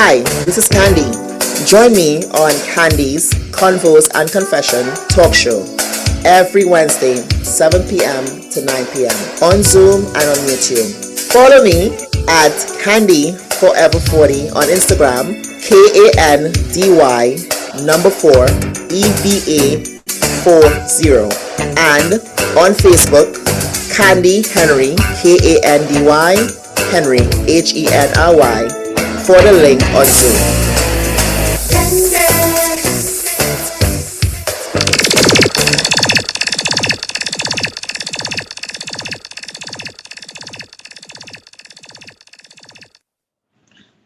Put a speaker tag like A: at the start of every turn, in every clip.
A: Hi, this is Kandy. Join me on Kandy's Convos and Confession talk show every Wednesday, 7 p.m. to 9 p.m. on Zoom and on YouTube. Follow me at Kandy Forever 40 on Instagram, KANDY number 4 EVA 40, and on Facebook, Kandy Henry, KANDY Henry HENRY, for the link on Zoom.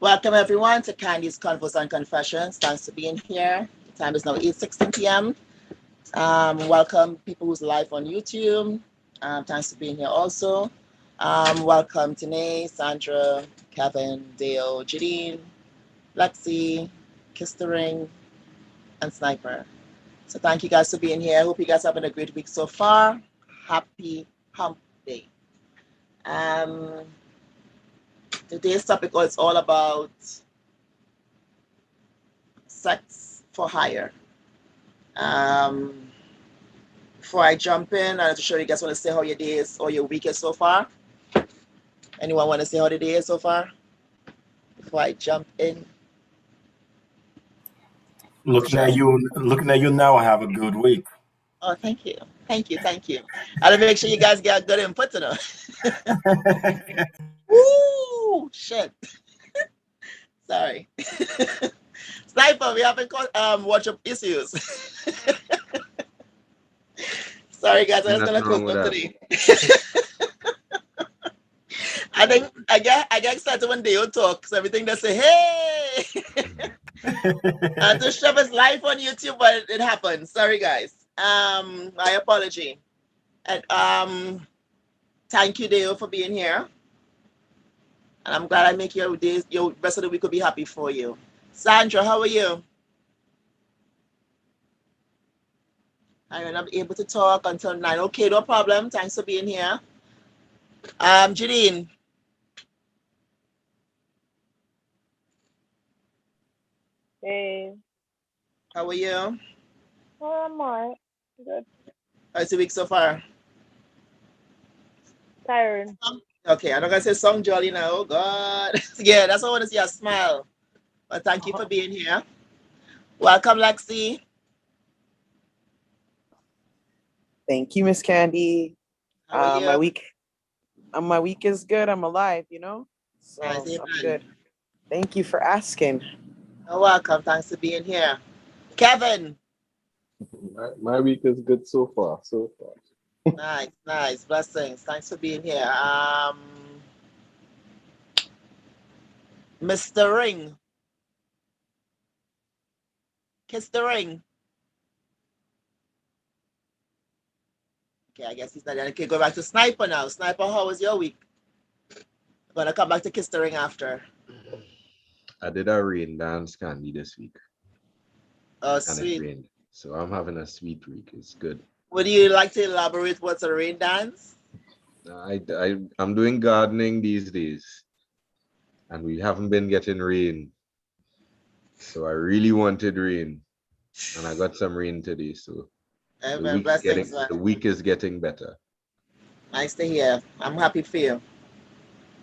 A: Welcome everyone to Kandy's Convos and Confessions. Thanks for being here. The time is now 8:16 p.m. Welcome people who's live on YouTube. Thanks for being here also. Welcome Tanae, Sandra, Kevin, Dale, Jadine, Lexi, Kiss the Ring, and Sniper. So thank you guys for being here. I hope you guys are having a great week so far. Happy Hump Day. Today's topic is all about sex for hire. Before I jump in, I'm sure you guys want to say how your day is or your week is so far. Anyone want to say how the day is so far? Before I jump in.
B: Looking at you now, I have a good week.
A: Oh, thank you. I'll make sure you guys get good input to know. Woo! Shit. Sorry. Sniper, we haven't watch up issues. Sorry guys, I was gonna cook up today. I think I get excited when they talk, so everything they say, hey. And to shove his live on YouTube, but it happened. Sorry guys. My apology. And thank you, Dale, for being here. And I'm glad I make your rest of the week will be happy for you. Sandra, how are you? I'm not able to talk until 9. Okay, no problem. Thanks for being here. Jadine.
C: Hey.
A: How are you?
C: Oh, I'm alright. Good.
A: How's the week so far?
C: Tired.
A: Okay, I'm not gonna say song jolly now. Oh God. Yeah, that's why I want to see a smile. But thank you for being here. Welcome, Lexi.
D: Thank you, Miss Kandy.
A: How are you?
D: My week is good. I'm alive, so
A: Nice,
D: I'm good. Thank you for asking.
A: You're welcome. Thanks for being here. Kevin.
E: My week is good so far.
A: Nice. Blessings. Thanks for being here. Mr. Ring. Kiss the ring. Okay, I guess he's not there. Okay, go back to Sniper now. Sniper, how was your week? I'm gonna come back to Kiss the Ring after.
E: I did a rain dance candy this week.
A: Oh,
E: and
A: sweet.
E: It rained. So I'm having a sweet week. It's good.
A: Would you like to elaborate what's a rain dance?
E: I'm doing gardening these days. And we haven't been getting rain. So I really wanted rain. And I got some rain today. So the week is getting better.
A: Nice to hear. I'm happy for you.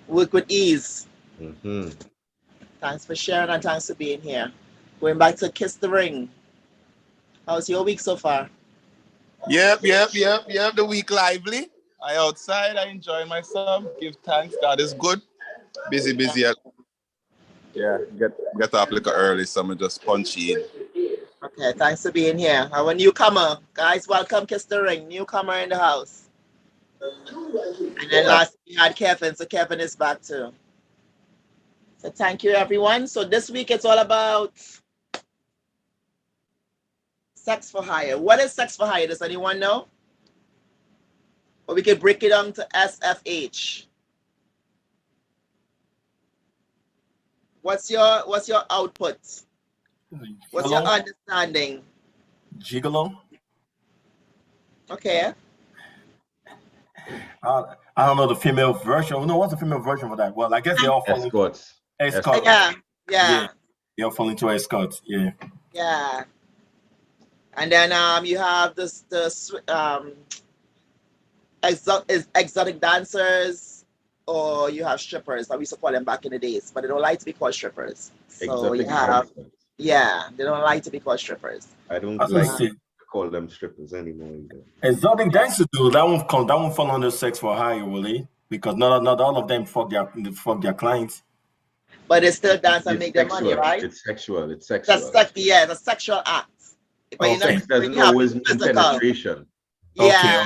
A: Work with ease.
E: Mm-hmm.
A: Thanks for sharing and thanks for being here. Going back to Kiss the Ring. How's your week so far?
F: Yep. The week lively. I outside. I enjoy myself. Give thanks. God is good. Busy. Yeah. Get up a little early. So I'm just punchy in.
A: Okay, thanks for being here. Our newcomer. Guys, welcome Kiss the Ring. Newcomer in the house. And then last we had Kevin. So Kevin is back too. So thank you everyone. So this week it's all about sex for hire. What is sex for hire? Does anyone know? Or we can break it down to SFH. What's your output? What's your understanding?
B: Gigolo?
A: Okay.
B: I don't know the female version. No, what's the female version for that? Well, I guess they all follow
E: Escorts.
B: escort.
A: Yeah.
B: You're falling to escort. Yeah.
A: Yeah. And then you have exotic dancers, or you have strippers. I used to call them back in the days, but they don't like to be called strippers. So you
E: Exotic
A: have,
E: dancers.
A: yeah, they don't like to be called strippers.
E: I don't
B: I was gonna
E: like
A: Uh,
B: say
E: to call them strippers anymore either.
B: exotic dancers do that won't come. That won't fall under sex for hire, will it? Because not all of them fuck their clients.
A: but they still dance and
E: It's
A: make their money,
E: sexual.
A: right?
E: It's sexual. It's
A: That's
E: sexual.
A: yeah, it's a sexual act. But you're not
B: Okay.
E: Sex doesn't
A: really have
E: always mean
A: physical.
E: penetration.
B: Okay.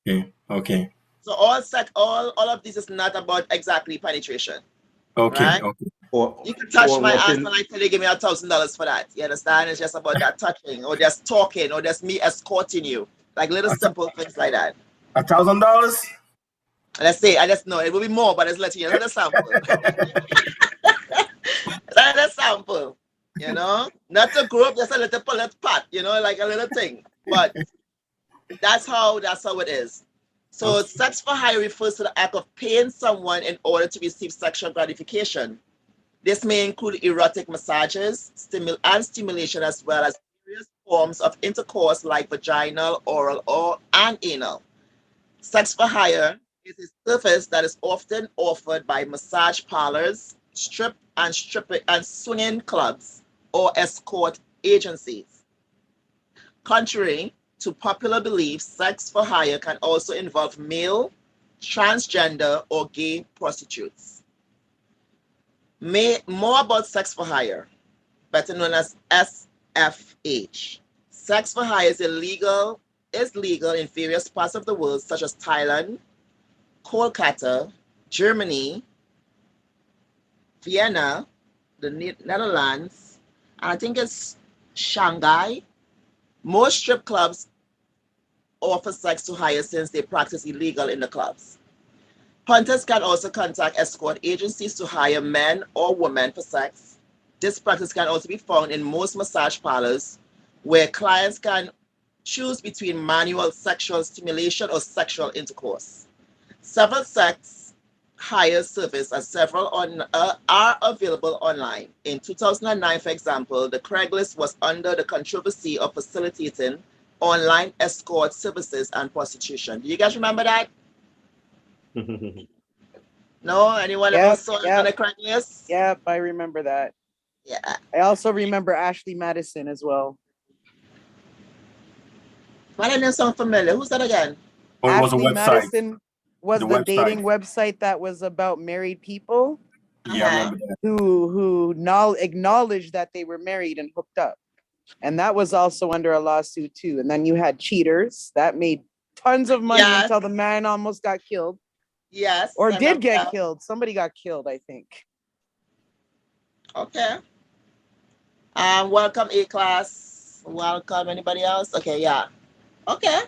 A: Yeah.
B: Okay.
A: So all of this is not about exactly penetration,
B: Okay.
A: right?
B: Okay.
E: Or
A: You can touch
E: or
A: my ass
E: watching
A: and I tell you give me $1,000 for that. You understand? It's just about that touching, or just talking, or just me escorting you. Like little simple things like that.
B: $1,000.
A: Let's say, I just know it will be more, but it's letting you know, a little sample. A little sample, you know? Not a group, just a little pat, you know, like a little thing. But that's how it is. So
B: Okay.
A: sex for hire refers to the act of paying someone in order to receive sexual gratification. This may include erotic massages, and stimulation, as well as various forms of intercourse like vaginal, oral, and anal. Sex for hire is a service that is often offered by massage parlors, strip and swinging clubs, or escort agencies. Contrary to popular belief, sex for hire can also involve male, transgender, or gay prostitutes. More about sex for hire, better known as SFH. Sex for hire is legal in various parts of the world, such as Thailand, Kolkata, Germany, Vienna, the Netherlands, and I think it's Shanghai. Most strip clubs offer sex to hire since they practice illegal in the clubs. Punters can also contact escort agencies to hire men or women for sex. This practice can also be found in most massage parlors, where clients can choose between manual sexual stimulation or sexual intercourse. Several sex hire services are available online. In 2009, for example, the Craigslist was under the controversy of facilitating online escort services and prostitution. Do you guys remember that? No? Anyone ever
D: Yep,
A: saw it on
D: yep,
A: the Craigslist?
D: yep. I remember that.
A: Yeah.
D: I also remember Ashley Madison as well.
A: Why that name sound familiar? Who's that again?
B: Or it was a
D: Ashley
B: website.
D: Madison was
B: The
D: the
B: website.
D: dating website that was about married people
B: Yeah, I remember that.
D: who acknowledged that they were married and hooked up. And that was also under a lawsuit too. And then you had cheaters that made tons of money
A: Yes.
D: until the man almost got killed
A: Yes.
D: or
A: I
D: did
A: remember
D: get
A: that.
D: killed. Somebody got killed, I think.
A: Okay. Welcome A-class. Welcome anybody else? Okay, yeah. Okay.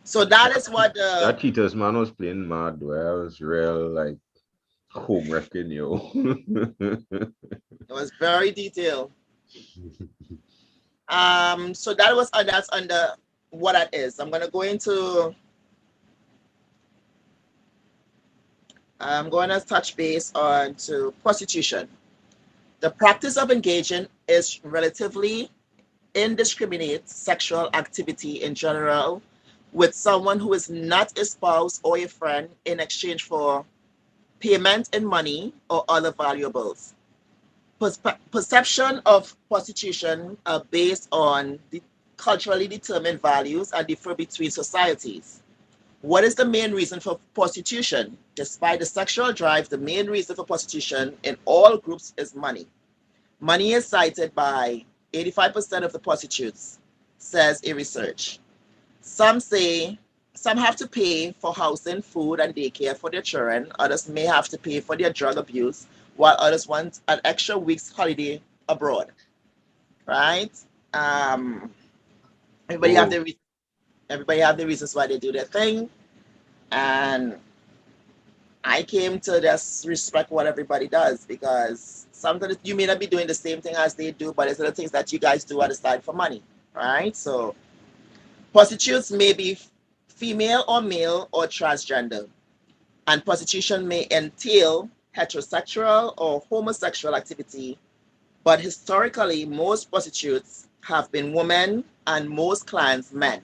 A: So that is what
E: That cheaters man was playing mad where I was real like home wrecking yo.
A: it was very detailed. So that's under what that is. I'm going to touch base on to prostitution. The practice of engaging is relatively indiscriminate sexual activity in general with someone who is not a spouse or a friend in exchange for payment in money or other valuables. Perception of prostitution are based on the culturally determined values and differ between societies. What is the main reason for prostitution? Despite the sexual drive, the main reason for prostitution in all groups is money. Money is cited by 85% of the prostitutes, says a research. Some have to pay for housing, food, and daycare for their children. Others may have to pay for their drug abuse, while others want an extra week's holiday abroad. Right? Um, everybody have the reasons why they do their thing, and I came to just respect what everybody does, because sometimes you may not be doing the same thing as they do, but it's the things that you guys do on the side for money, right? So prostitutes may be female or male or transgender, and prostitution may entail heterosexual or homosexual activity but historically, most prostitutes have been women and most clients men.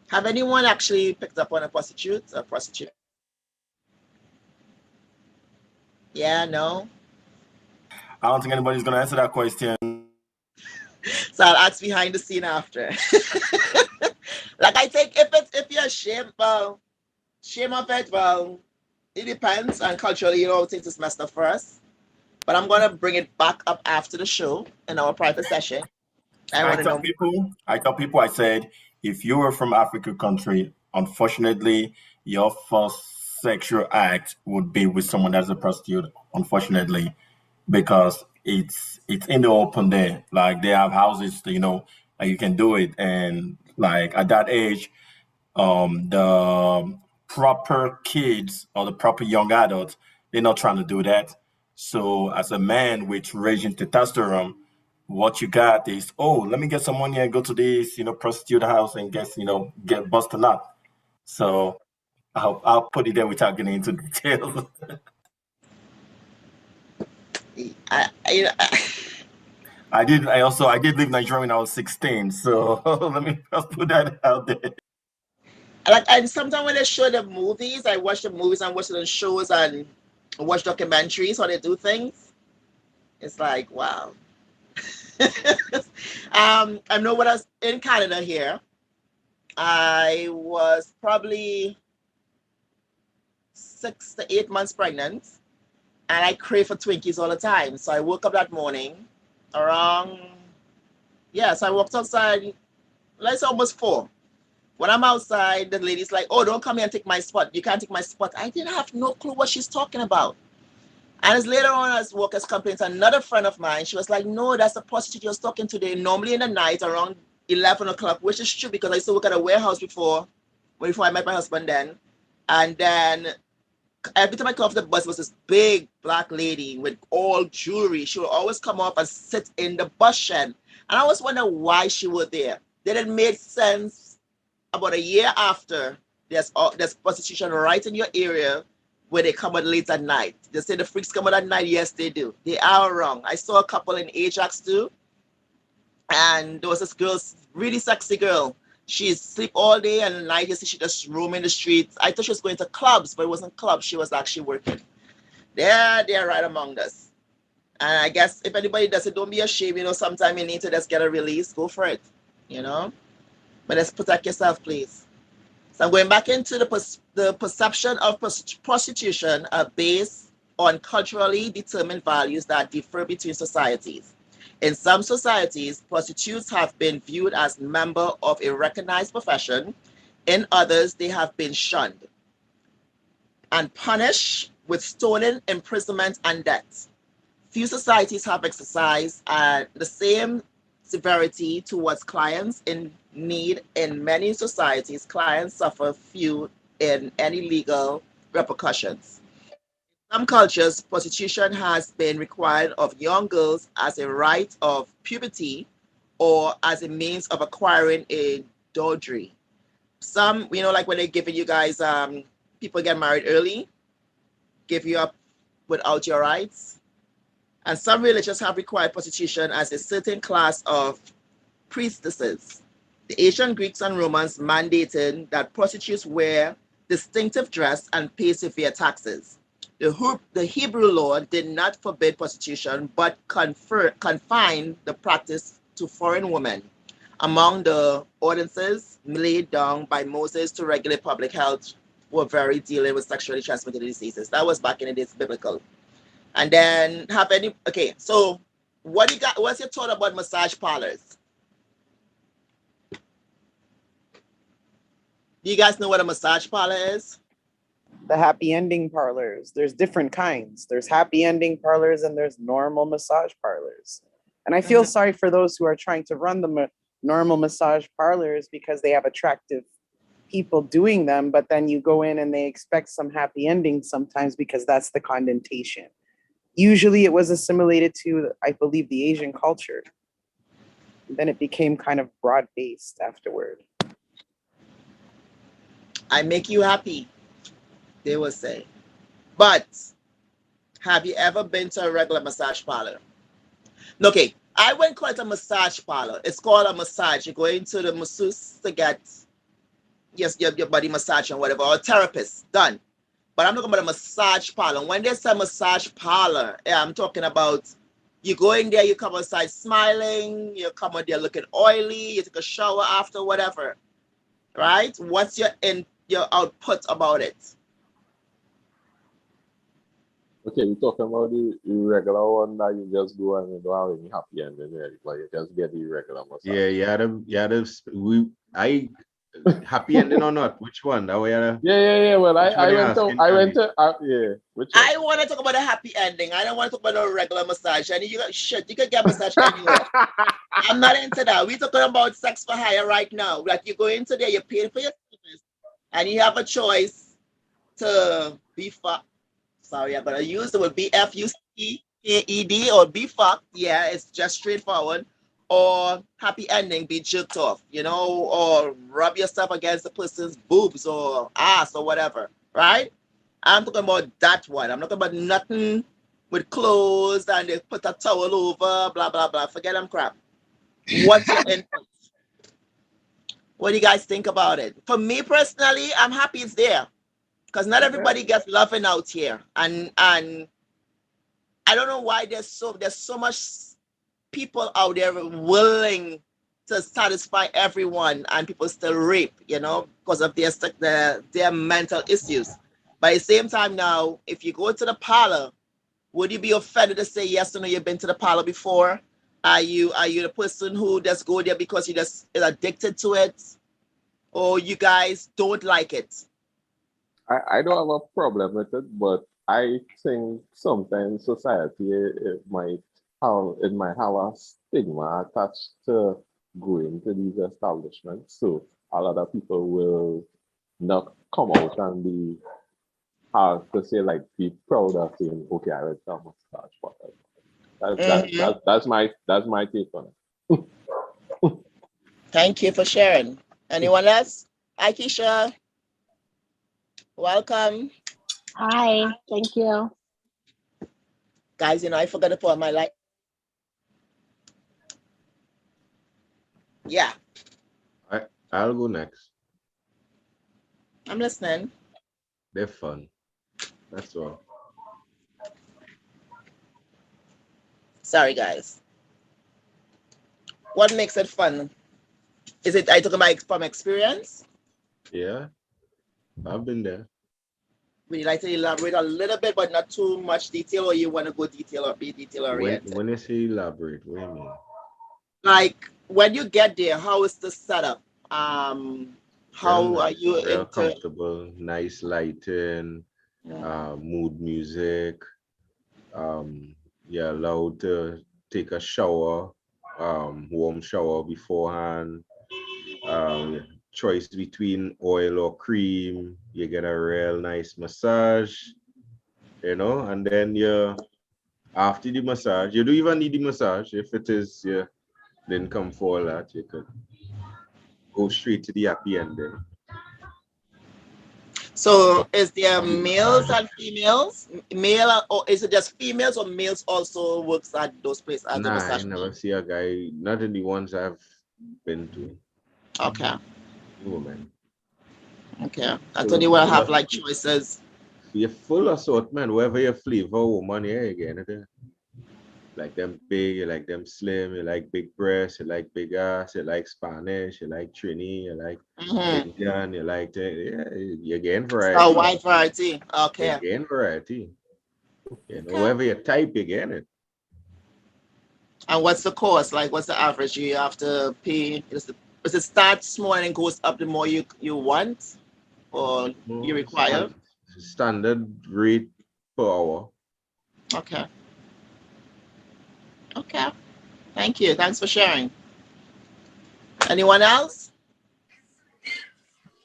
A: Have anyone actually picked up on a prostitute? A prostitute? Yeah, no.
B: I don't think anybody's gonna answer that question.
A: So I'll ask behind the scene after. Like I think if you're ashamed, well, shame of it, well, it depends. And culturally, things is messed up for us. But I'm gonna bring it back up after the show in our private session. I
B: I
A: want to
B: tell
A: know.
B: people, I tell people, I said, if you were from African country, unfortunately, your first sexual act would be with someone that's a prostitute. Unfortunately, because it's in the open there. Like they have houses, and you can do it. And like at that age, the proper kids or the proper young adults, they're not trying to do that. So as a man with raging testosterone, what you got is, oh, let me get some money and go to this, prostitute house and get busted up. So I'll put it there without getting into details.
A: I
B: I did leave Nigeria when I was 16. So let me just put that out there.
A: like, and sometimes when they show the movies, I watch the movies and watch the shows and watch documentaries how they do things. It's like, wow. I know when I was in Canada here, I was probably 6 to 8 months pregnant, and I crave for Twinkies all the time. So I woke up that morning around, yeah, so I walked outside, let's say almost 4. When I'm outside, the lady's like, oh, don't come here and take my spot. You can't take my spot. I didn't have no clue what she's talking about. And as later on, as workers complained to another friend of mine, she was like, no, that's the prostitute you was talking to. They normally in the night around 11 o'clock, which is true because I used to work at a warehouse before I met my husband then. And then every time I come off the bus was this big black lady with all jewelry. She would always come up and sit in the bus shed. And I always wonder why she was there. Then it made sense about a year after there's prostitution right in your area where they come out late at night. They say the freaks come out at night. Yes, they do. They are wrong. I saw a couple in Ajax too. And there was this girl, really sexy girl. She sleep all day and at night. You see she just roam in the streets. I thought she was going to clubs, but it wasn't clubs. She was actually working. They're right among us. And I guess if anybody does it, don't be ashamed. Sometimes you need to just get a release. Go for it. But let's protect yourself, please. So I'm going back into the perception of prostitution are based on culturally determined values that differ between societies. In some societies, prostitutes have been viewed as members of a recognized profession. In others, they have been shunned and punished with stoning, imprisonment, and death. Few societies have exercised the same severity towards clients in need. In many societies, clients suffer few in any legal repercussions. In some cultures, prostitution has been required of young girls as a rite of puberty or as a means of acquiring a dowry. Some, like when they're giving you guys, people get married early, give you up without your rights. And some religions have required prostitution as a certain class of priestesses. The ancient Greeks and Romans mandated that prostitutes wear distinctive dress and pay severe taxes. The Hebrew law did not forbid prostitution, but confined the practice to foreign women. Among the ordinances laid down by Moses to regulate public health were very dealing with sexually transmitted diseases. That was back in the days biblical. And then so what you got? What's your thought about massage parlors? Do you guys know what a massage parlor is?
D: The happy ending parlors. There's different kinds. There's happy ending parlors and there's normal massage parlors. And I feel sorry for those who are trying to run the normal massage parlors because they have attractive people doing them, but then you go in and they expect some happy ending sometimes because that's the connotation. Usually it was assimilated to, I believe, the Asian culture. And then it became kind of broad-based afterward.
A: I make you happy, they will say. But have you ever been to a regular massage parlor? Okay, I went quite a massage parlor. It's called a massage. You go into the masseuse to get your body massage and whatever, or a therapist done. But I'm talking about a massage parlor. When they say massage parlor, yeah, I'm talking about you go in there, you come outside smiling, you come out there looking oily, you take a shower after, whatever. Right? What's your output about it?
G: Okay, we're talking about the regular one that you just go and you don't have any happy ending, really, but you just get the regular massage.
E: I happy ending or not? Which one? That way,
G: Yeah. Well,
E: which one
G: I
E: you
G: went to,
E: asking,
G: I went
E: Kandy?
G: to, yeah. Which one?
A: I want to talk about a happy ending. I don't want to talk about a regular massage. And you got shit, you can get massage anywhere. I'm not into that. We're talking about sex for hire right now. Like you go into there, you're paying for your service, and you have a choice to be fucked. Sorry, I'm gonna use the word BFUCKED or be fucked. Yeah, it's just straightforward. Or happy ending, be jerked off, or rub yourself against the person's boobs or ass or whatever, right? I'm talking about that one. I'm not talking about nothing with clothes and they put a towel over, blah, blah, blah. Forget them crap. What's your input? What do you guys think about it? For me personally, I'm happy it's there because not everybody gets loving out here, and I don't know why there's so much people out there willing to satisfy everyone, and people still rape, because of their mental issues. But at the same time, now, if you go to the parlor, would you be offended to say yes or no? You've been to the parlor before. Are you the person who just go there because you just is addicted to it, or you guys don't like it?
G: I don't have a problem with it, but I think sometimes society it might have a stigma attached to going to these establishments. So a lot of people will not come out and be hard to say like be proud of saying, okay, I went to a massage parlor. That's my take on it.
A: Thank you for sharing. Anyone else? Hi, Keisha. Welcome.
C: Hi, thank you.
A: Guys, I forgot to put on my light. Yeah,
E: I'll go next.
A: I'm listening.
E: They're fun. That's all.
A: Sorry, guys. What makes it fun? Is it I talk about from experience?
E: Yeah, I've been there.
A: Would you like to elaborate a little bit, but not too much detail, or you want to go detail or be detail oriented?
E: When you say elaborate, what do you mean?
A: Like when you get there, how is the setup?
E: Real
A: How are
E: nice,
A: you
E: real
A: into?
E: comfortable, nice lighting, mood music. You're allowed to take a shower, warm shower beforehand. Choice between oil or cream. You get a real nice massage, and then after the massage, you don't even need the massage. If it is you didn't come for all that, you could go straight to the happy ending.
A: So is there males and females? Or is it just females, or males also works at those places as a
E: Nah, I
A: massage?
E: never see a guy, not in the ones I've been to,
A: Okay.
E: woman.
A: Okay. I thought you will have like choices.
E: You're full assortment, wherever your flavor woman, yeah, again. Like them big, you like them slim, you like big breasts, you like big ass, you like Spanish, you like Trini, you like Indian, you like you're getting variety.
A: A wide variety. Okay.
E: You're getting variety.
A: Okay.
E: Wherever you type, you get it.
A: And what's the cost? Like, what's the average you have to pay? Does it start small and it goes up the more you want, or you require?
E: Standard rate per hour.
A: Okay. Okay. Thank you. Thanks for sharing. Anyone else?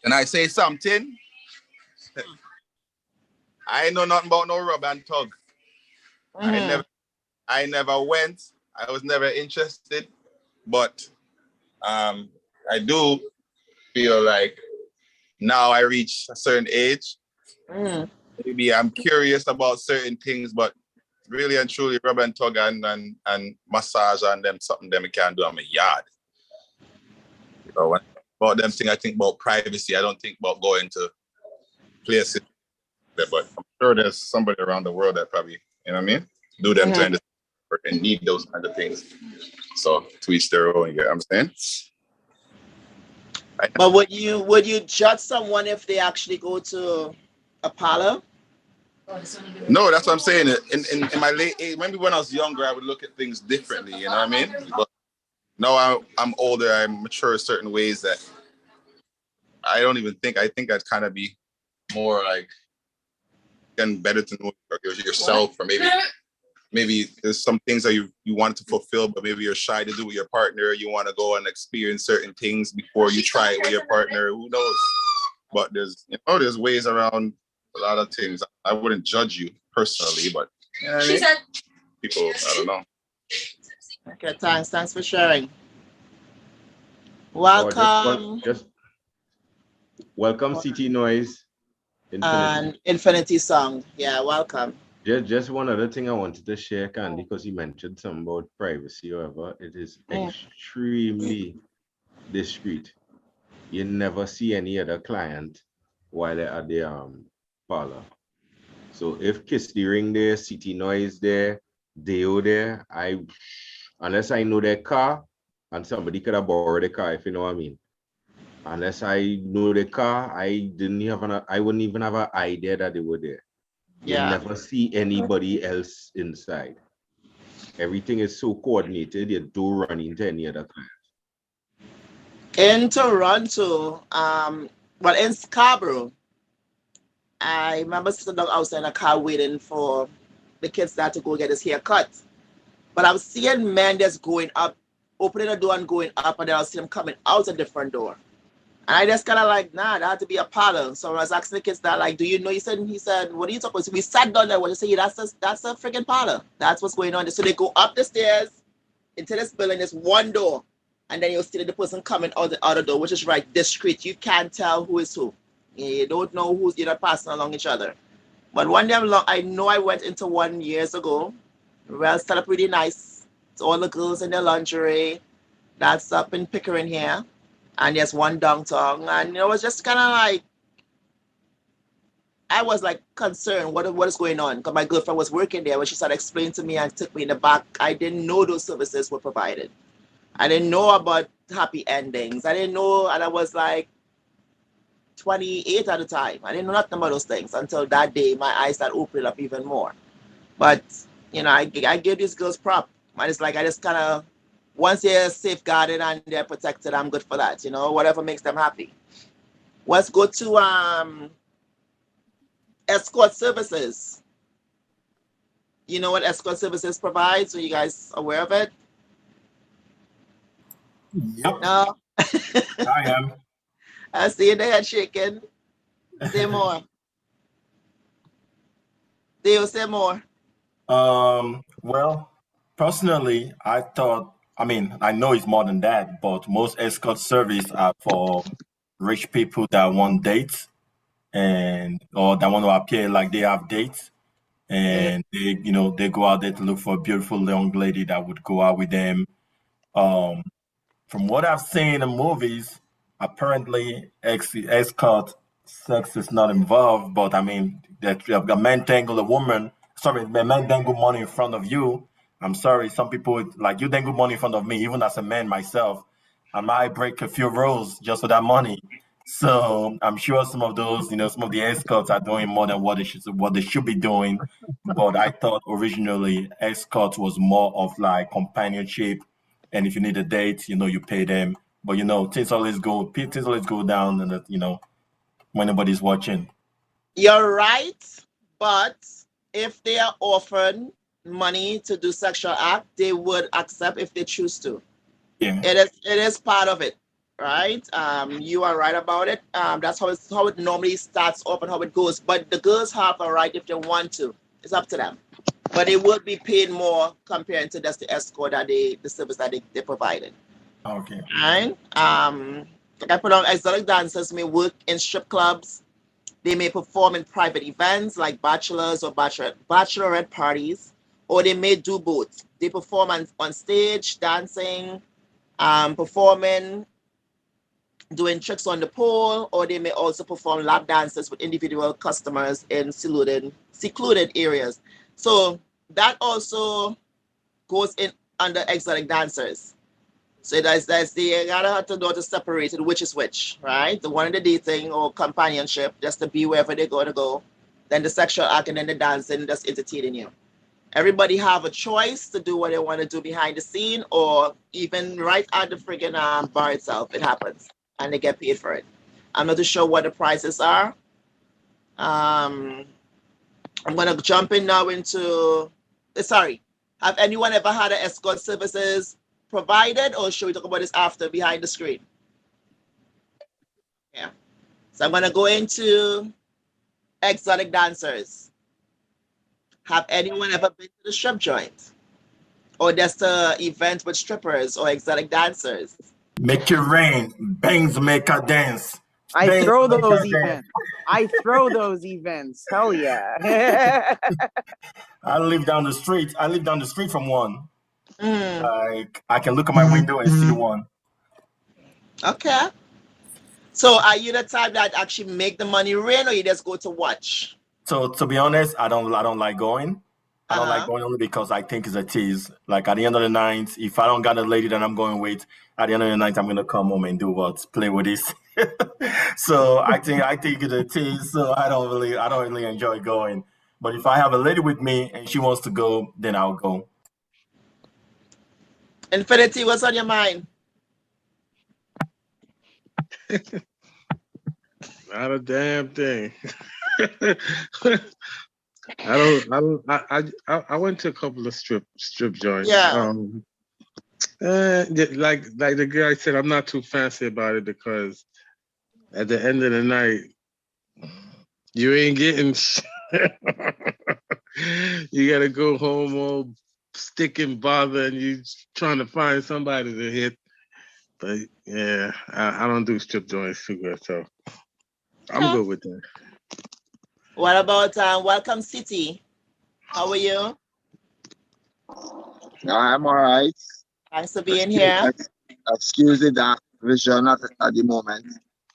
F: Can I say something? I know nothing about no rub and tug. I never went. I was never interested, but I do feel like now I reach a certain age. Maybe I'm curious about certain things, but really and truly rub and tug and massage and them something them I can do on my yard. You know, when about them thing, I think about privacy. I don't think about going to places there, but I'm sure there's somebody around the world that probably, you know what I mean, do them kind of work and need those kind of things. So to each their own, you get what I'm saying?
A: But would you judge someone if they actually go to a parlor?
F: No, that's what I'm saying. In my late age, maybe when I was younger, I would look at things differently. You know what I mean? But now I'm older. I'm mature in certain ways that I don't even think. I think I'd kind of be more like getting better to know yourself, or maybe there's some things that you want to fulfill, but maybe you're shy to do with your partner. You want to go and experience certain things before you try it with your partner. Who knows? But there's ways around a lot of things. I wouldn't judge you personally, but you know what I mean? People, I don't know.
A: Okay, thanks for sharing. Welcome.
E: Just welcome, City Noise.
A: And Infinity Song. Yeah, welcome.
E: Just one other thing I wanted to share, Kandy, because you mentioned something about privacy. However, it is extremely discreet. You never see any other client while they're at the parlor. So if Kiss the Ring there, City Noise there, Deo there, unless I know their car, and somebody could have borrowed the car, if you know what I mean. Unless I know the car, I wouldn't even have an idea that they were there. You never see anybody else inside. Everything is so coordinated, you don't run into any other client.
A: In Toronto, well, in Scarborough, I remember sitting outside in a car waiting for the kids that to go get his hair cut. But I was seeing men just going up, opening a door and going up, and then I was seeing them coming out a different door. And I just kind of like, nah, that had to be a parlor. So I was asking the kids that, like, do you know? He said, what are you talking about? So we sat down there. What you say? That's a freaking parlor. That's what's going on. So they go up the stairs into this building. There's one door, and then you'll see the person coming out the other door, which is right discreet. You can't tell who is who. You don't know you're not passing along each other. But one day I know I went into one years ago. Well, set up really nice. It's all the girls in their lingerie. That's up in Pickering here. And there's one downtown. And it was just kind of like, I was like concerned, what is going on? Because my girlfriend was working there when she started explaining to me and took me in the back. I didn't know those services were provided. I didn't know about happy endings. I didn't know, and I was like 28 at the time. I didn't know nothing about those things until that day my eyes started opening up even more. But, I give these girls prop. And it's like, I just kind of, once they're safeguarded and they're protected, I'm good for that, whatever makes them happy. Let's go to escort services. You know what escort services provides? Are you guys aware of it?
B: Yep.
A: No?
B: I am.
A: I see the head shaking. Say more. Dale, say more.
B: Well, personally, I know it's more than that, but most escort service are for rich people that want dates or that want to appear like they have dates, and they go out there to look for a beautiful young lady that would go out with them. From what I've seen in movies, apparently escort sex is not involved, but I mean that a man dangle a woman. Sorry, a man dangle money in front of you. I'm sorry, some people like you dangle money in front of me, even as a man myself. I might break a few rules just for that money. So I'm sure some of those, some of the escorts are doing more than what they should be doing. But I thought originally escort was more of like companionship, and if you need a date, you pay them. But things always go down, and when nobody's watching.
A: You're right, but if they are offered money to do sexual act, they would accept if they choose to.
B: Yeah.
A: It is part of it, right? You are right about it. That's how it normally starts off and how it goes. But the girls have a right if they want to. It's up to them. But they would be paid more compared to just the escort the service that they provided.
B: Okay.
A: Right? Like I put on exotic dancers may work in strip clubs. They may perform in private events like bachelors or bachelorette parties, or they may do both. They perform on stage, dancing, performing, doing tricks on the pole, or they may also perform lap dances with individual customers in secluded areas. So that also goes in under exotic dancers. So that's you gotta have to know to separate it, which is which, right? The one in the dating or companionship, just to be wherever they're gonna go. Then the sexual act and then the dancing, just entertaining you. Everybody have a choice to do what they want to do behind the scene or even right at the friggin' bar itself. It happens and they get paid for it. I'm not too sure what the prices are. I'm gonna jump in now into sorry. Have anyone ever had an escort services provided, or should we talk about this after behind the screen? Yeah. So I'm gonna go into exotic dancers. Have anyone ever been to the strip joint? Or just an event with strippers or exotic dancers?
B: Make it rain. Bangs make her dance.
D: I
B: Bangs
D: throw
B: make
D: those
B: her dance.
D: events. I throw those events. Hell yeah.
B: I live down the street. I live down the street from one.
A: Mm,
B: Like I can look at my window and see one.
A: okay. So are you the type that actually make the money rain, or you just go to watch?
B: So to be honest, I don't like going. I don't like
A: Uh-huh.
B: going only because I think it's a tease. Like at the end of the night, if I don't got a lady that I'm going with, at the end of the night, I'm gonna come home and do what? Play with this. So I think it's a tease. So I don't really enjoy going. But if I have a lady with me and she wants to go, then I'll go.
A: Infinity, what's on your mind?
H: Not a damn thing. I went to a couple of strip joints.
A: Yeah.
H: Like the guy said, I'm not too fancy about it because at the end of the night, you ain't getting you gotta go home all stick and bother and you trying to find somebody to hit. But yeah, I don't do strip joints too good, so I'm good with that.
A: What about Welcome City? How are you?
I: I'm all right.
A: Thanks for being here.
I: Excuse the dark vision at the moment.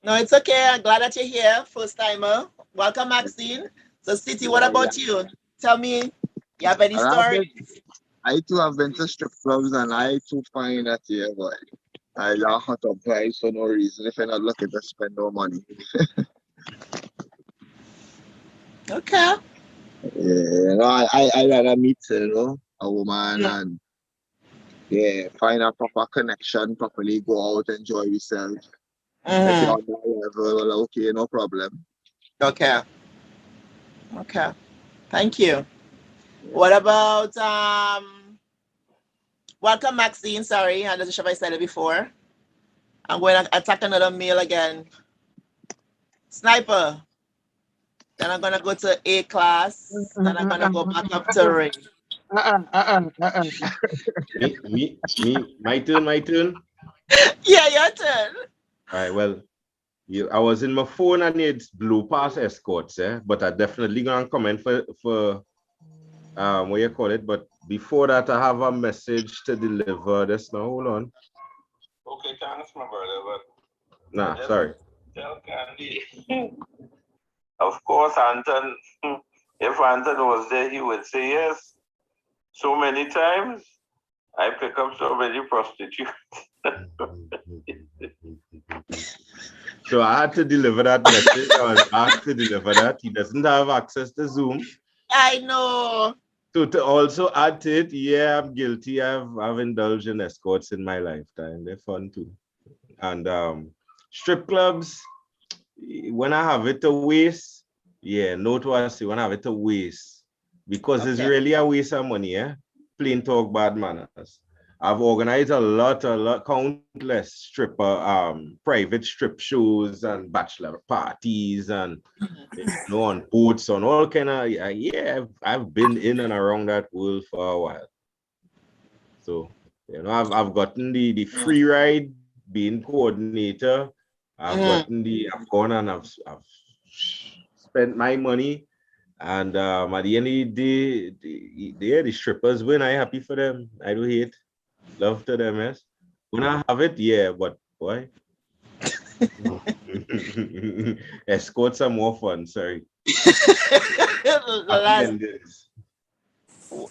A: No, it's okay. I'm glad that you're here, first timer. Welcome, Maxine. So, City, what about you? Tell me, you have any stories?
I: I too have been to strip clubs and I too find that yeah, boy. I laugh at the price for no reason if you're not looking to spend no money.
A: Okay.
I: Yeah, I rather meet, a woman and yeah, find a proper connection, properly go out, enjoy yourself. If you're on that level, well, okay, no problem.
A: Okay. Okay. Thank you. What about welcome, Maxine? Sorry, I'm not sure if I said it before. I'm going to attack another male again. Sniper. Then I'm gonna go to A class. Then I'm gonna go back up to ring.
E: My turn.
A: Yeah, your turn.
E: All right, well, I was in my phone and it's blue pass escorts, but I definitely gonna comment for what you call it. But before that, I have a message to deliver. This now, hold on.
J: Okay, thanks, my brother. But
E: nah, sorry.
J: Tell Kandy. Of course, Anton. If Anton was there, he would say yes. So many times, I pick up so many prostitutes.
E: So I had to deliver that message. I was asked to deliver that. He doesn't have access to Zoom.
A: I know.
E: So to also add to it, yeah, I'm guilty. I've indulged in escorts in my lifetime. They're fun too. And strip clubs, when I have it to waste, yeah, note what I say, when I have it to waste, because it's really a waste of money, plain talk, bad manners. I've organized a lot, countless stripper, private strip shows and bachelor parties and on boats on all kind of, yeah, I've been in and around that world for a while. So, I've gotten the free ride, being coordinator. I've gone and I've spent my money And at the end of the day, the strippers win. I happy for them. I do hate. Love to them, yes. When I have it, yeah, but boy. Escort some more fun, sorry.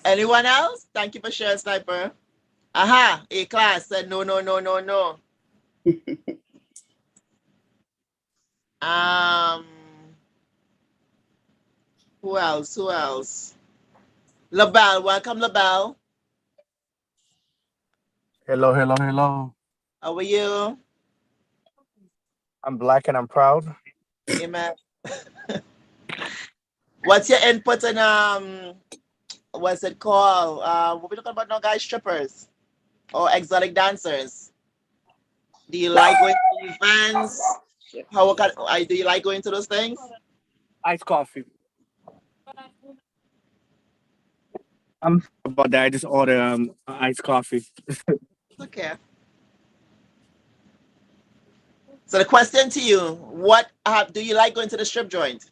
A: Anyone else? Thank you for sharing, Sniper. Aha, A class said no, no, no, no, no. Who else? Who else? LaBelle, welcome, LaBelle.
K: Hello, hello, hello.
A: How are you?
K: I'm black and I'm proud.
A: Amen. What's your input in what's it called? What we talking about now, guys? Strippers or exotic dancers? Do you like going to events? Do you like going to those things?
K: Iced coffee. I'm sorry about that. I just ordered iced coffee.
A: Okay. So the question to you: what do you like going to the strip joint?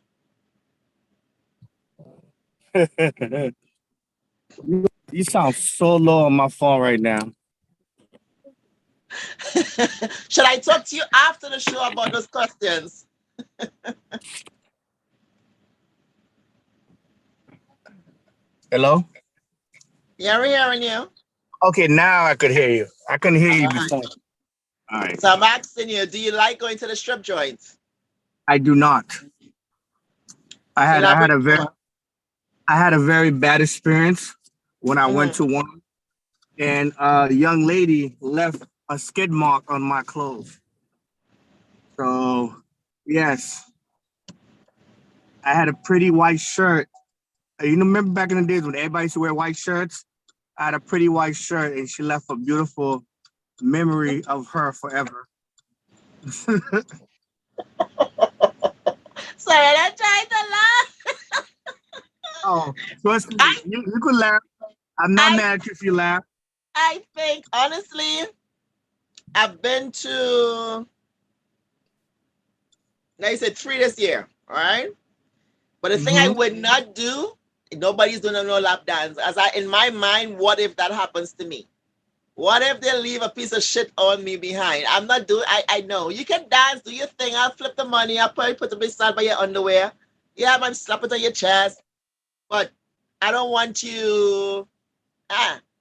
K: You sound so low on my phone right now.
A: Should I talk to you after the show about those questions?
K: Hello?
A: Yeah, we're hearing you.
K: Okay, now I could hear you. I couldn't hear you before. All right.
A: So I'm asking you, do you like going to the strip joint?
K: I do not. I had a very bad experience when I went to one, and a young lady left a skid mark on my clothes. So, yes, I had a pretty white shirt. You remember back in the days when everybody used to wear white shirts? I had a pretty white shirt, and she left a beautiful memory of her forever.
A: Sorry, I tried to laugh.
K: Oh, trust me, you could laugh. I'm not mad if you laugh.
A: I think, honestly, I've been to, like I said, 3 this year, all right? But the thing I would not do, nobody's doing no lap dance. In my mind, what if that happens to me? What if they leave a piece of shit on me behind? I'm not doing. I know you can dance, do your thing. I'll flip the money. I'll probably put the big side by your underwear. Yeah, I might slap it on your chest, but I don't want you.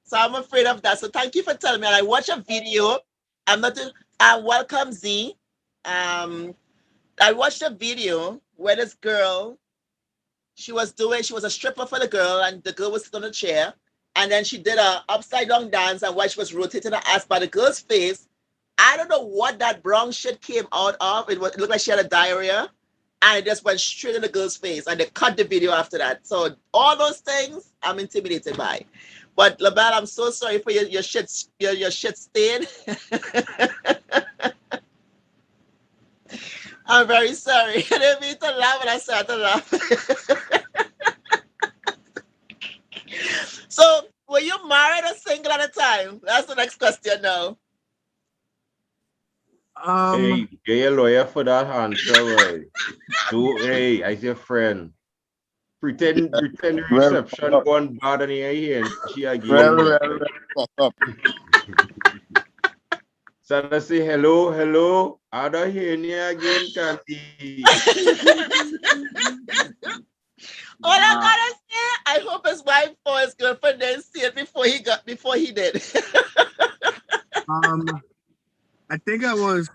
A: So I'm afraid of that. So thank you for telling me. And I watched a video. I'm not. Welcome Z. I watched a video where this girl. She was a stripper for the girl, and the girl was sitting on a chair. And then she did a upside down dance, and while she was rotating her ass by the girl's face, I don't know what that brown shit came out of. It looked like she had a diarrhea, and it just went straight in the girl's face, and they cut the video after that. So all those things I'm intimidated by. But LaBelle, I'm so sorry for your shit stain. I'm very sorry. I didn't mean to laugh when I started to laugh. So, were you married or single at the time? That's the next question now.
E: Hey, get a lawyer for that answer, boy. Hey, as your friend. Pretend the reception gone bad and here and she again. So I say hello. I don't hear you again, Kandy.
A: All I gotta say, I hope his wife or his girlfriend didn't see it before he did.
K: I think I don't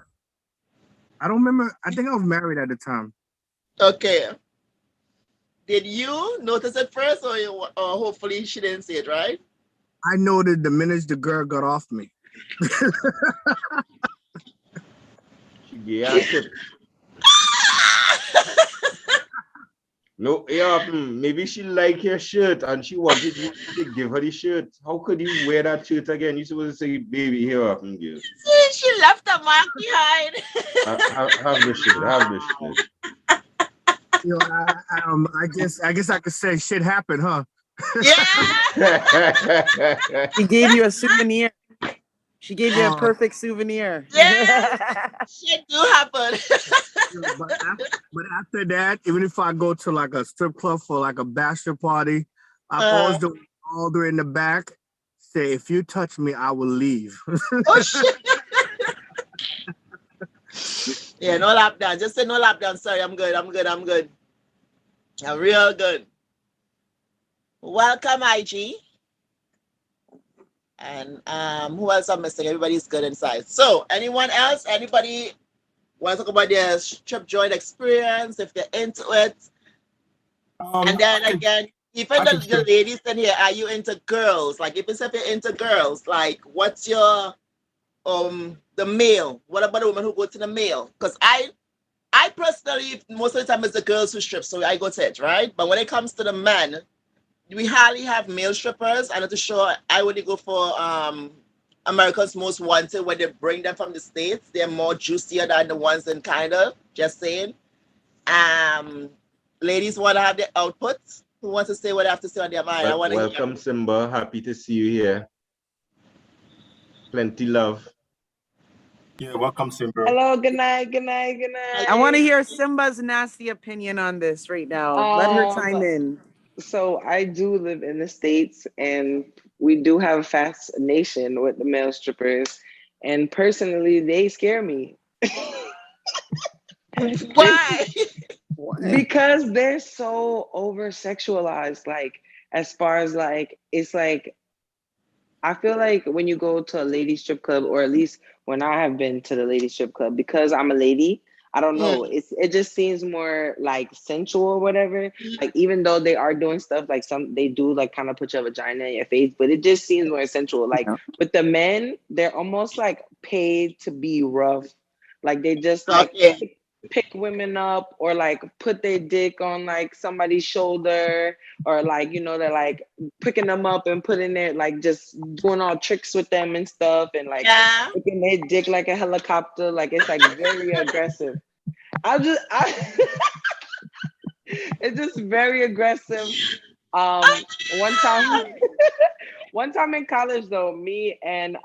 K: remember. I think I was married at the time.
A: Okay. Did you notice it first, or hopefully she didn't see it, right?
K: I noted the minute the girl got off me.
E: Yeah, no, yeah, maybe she liked your shirt and she wanted you to give her the shirt. How could you wear that shirt again? You're supposed to say, baby, here, girl.
A: She left a mark behind.
E: Have the shirt.
K: You know, I guess I could say shit happened, huh?
A: Yeah.
D: He gave you a souvenir. She gave you a perfect souvenir.
A: Yeah, shit do happen.
K: But after that, even if I go to like a strip club for like a bachelor party, I'm always the all the way in the back. Say, if you touch me, I will leave.
A: Oh shit. Yeah, no lap dance. Just say no lap dance. Sorry, I'm good. I'm good. I'm real good. Welcome, IG. And who else I'm missing? Everybody's good inside. So, anyone else? Anybody want to talk about their strip joint experience, if they're into it? And then again, even the ladies in here, are you into girls? Like, if you're into girls, like, what's your the male? What about the women who go to the male? Because I personally, most of the time it's the girls who strip, so I go to it, right? But when it comes to the men, we hardly have male strippers. And to show, I only go for America's Most Wanted, when they bring them from the States. They're more juicier than the ones in Canada. Just saying. Ladies want to have their outputs. Who wants to say what they have to say on their mind? I want to hear.
E: Welcome, Simba. Happy to see you here. Plenty love.
B: Yeah, welcome, Simba.
L: Hello, good night.
D: I want to hear Simba's nasty opinion on this right now. Let her chime in.
L: So I do live in the States, and we do have a fascination with the male strippers. And personally, they scare me.
A: Why?
L: Because they're so over sexualized. Like, as far as like, it's like, I feel like when you go to a lady strip club, or at least when I have been to the lady strip club, because I'm a lady, I don't know. It just seems more like sensual or whatever. Like, even though they are doing stuff like they do like kind of put your vagina in your face, but it just seems more sensual. Like with the men, they're almost like paid to be rough. Like they just like pick women up, or like put their dick on like somebody's shoulder, or like, you know, they're like picking them up and putting it like just doing all tricks with them and stuff, and like picking their dick like a helicopter. Like it's like very aggressive. It's just very aggressive. One time in college though, me and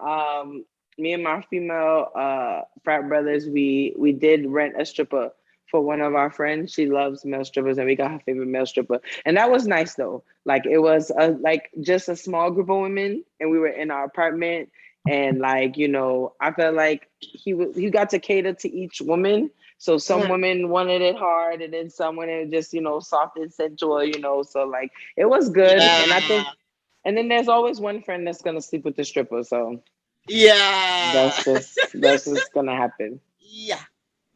L: my female frat brothers, we did rent a stripper for one of our friends. She loves male strippers, and we got her favorite male stripper, and that was nice though. Like it was like just a small group of women, and we were in our apartment, and like, you know, I felt like he got to cater to each woman. So some women wanted it hard, and then some wanted just, you know, soft and sensual, you know. So like it was good, and I think, and then there's always one friend that's gonna sleep with the stripper. So that's just gonna happen.
A: Yeah.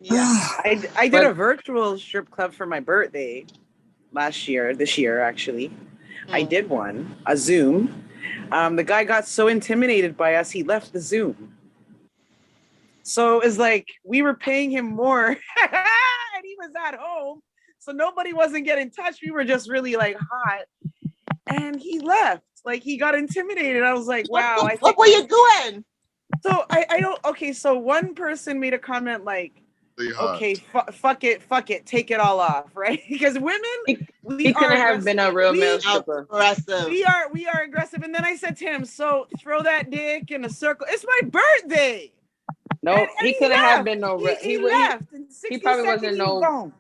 D: I did a virtual strip club for my birthday this year actually. I did one, a Zoom. The guy got so intimidated by us, he left the Zoom. So it was like we were paying him more and he was at home. So nobody wasn't getting touched. We were just really like hot. And he left. Like he got intimidated. I was like, wow.
A: What were you doing?
D: So I don't, okay. So one person made a comment like, okay, fuck it, take it all off, right? Because women,
L: he couldn't have been a real male stripper.
D: We are aggressive. And then I said to him, so throw that dick in a circle. It's my birthday.
L: No, he couldn't have been no real.
D: He left.
L: He probably wasn't no.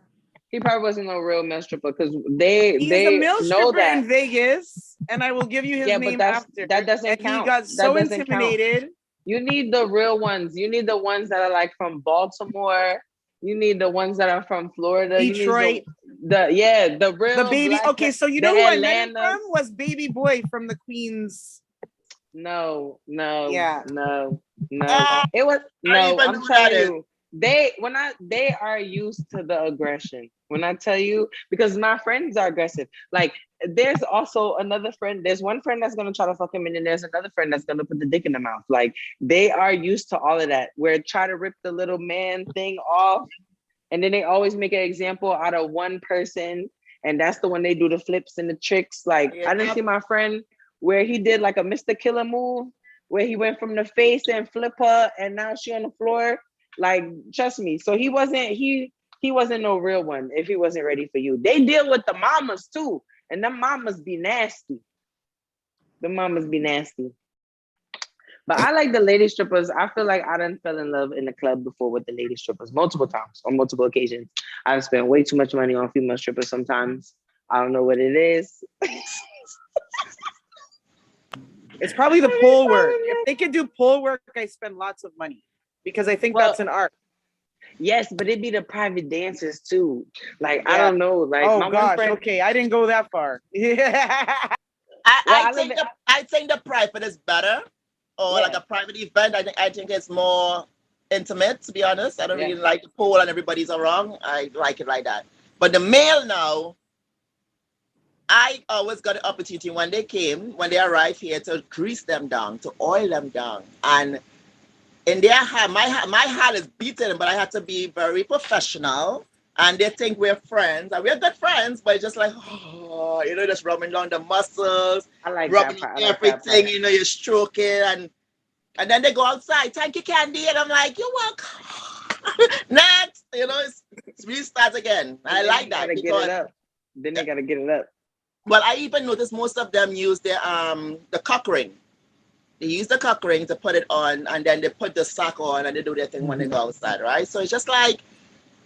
L: He probably wasn't no real male stripper, because
D: He's
L: they
D: a male
L: know
D: stripper
L: that
D: in Vegas, and I will give you his name after.
L: That doesn't count.
D: He got so intimidated.
L: Count. You need the real ones. You need the ones that are like from Baltimore. You need the ones that are from Florida.
D: Detroit.
L: You need the real.
D: The baby. Okay, so you know who I met him from was Baby Boy from the Queens.
L: No.
D: Yeah.
L: No. It was no. I'm telling you. They are used to the aggression. When I tell you, because my friends are aggressive. Like there's also another friend. There's one friend that's gonna try to fuck him, and then there's another friend that's gonna put the dick in the mouth. Like they are used to all of that. Where try to rip the little man thing off, and then they always make an example out of one person, and that's the one they do the flips and the tricks. Like I didn't see my friend where he did like a Mr. Killer move, where he went from the face and flip her, and now she on the floor. Like, trust me. So he wasn't no real one if he wasn't ready for you. They deal with the mamas too. And them mamas be nasty. The mamas be nasty. But I like the lady strippers. I feel like I done fell in love in the club before with the lady strippers multiple times on multiple occasions. I've spent way too much money on female strippers sometimes. I don't know what it is.
D: It's probably the pole work. If they could do pole work, I spend lots of money because I think that's an art.
L: Yes, but it'd be the private dancers too. Like, I don't know. Like,
D: oh
L: my
D: gosh,
L: one friend,
D: okay, I didn't go that far.
A: I think the private is better, or like a private event. I think it's more intimate. To be honest, I don't really like the pool and everybody's around. I like it like that. But the male now, I always got the opportunity when they arrive here to grease them down, to oil them down, and in their hand, my hand is beaten, but I had to be very professional. And they think we're friends, and we're good friends, but it's just like, oh, just rubbing down the muscles, rubbing everything, you're stroking, and then they go outside. Thank you, Kandy, and I'm like, you're welcome. Next, it's restart again. And I like that because
L: then they gotta get it up.
A: Well, I even noticed most of them use the cock ring. They use the cock ring to put it on, and then they put the sock on, and they do their thing when they go outside, right? So it's just like,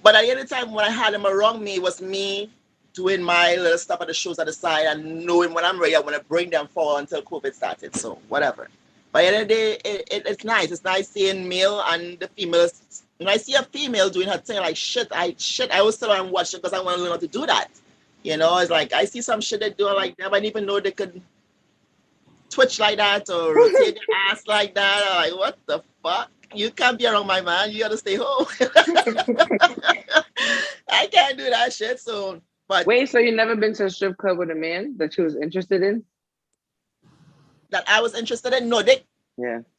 A: but at the end of the time, when I had them around me, it was me doing my little stuff at the shows at the side and knowing when I'm ready, I want to bring them forward until COVID started. So whatever. But at the end of the day, it's nice. It's nice seeing male and the females. When I see a female doing her thing, like shit, I always sit and watch it because I want to learn how to do that. It's like I see some shit they do like that. I didn't even know they could twitch like that or rotate their ass like that. I'm like, what the fuck? You can't be around my man. You gotta stay home. I can't do that shit. So, but
L: wait, so you never been to a strip club with a man that you was interested in?
A: That I was interested in? No, the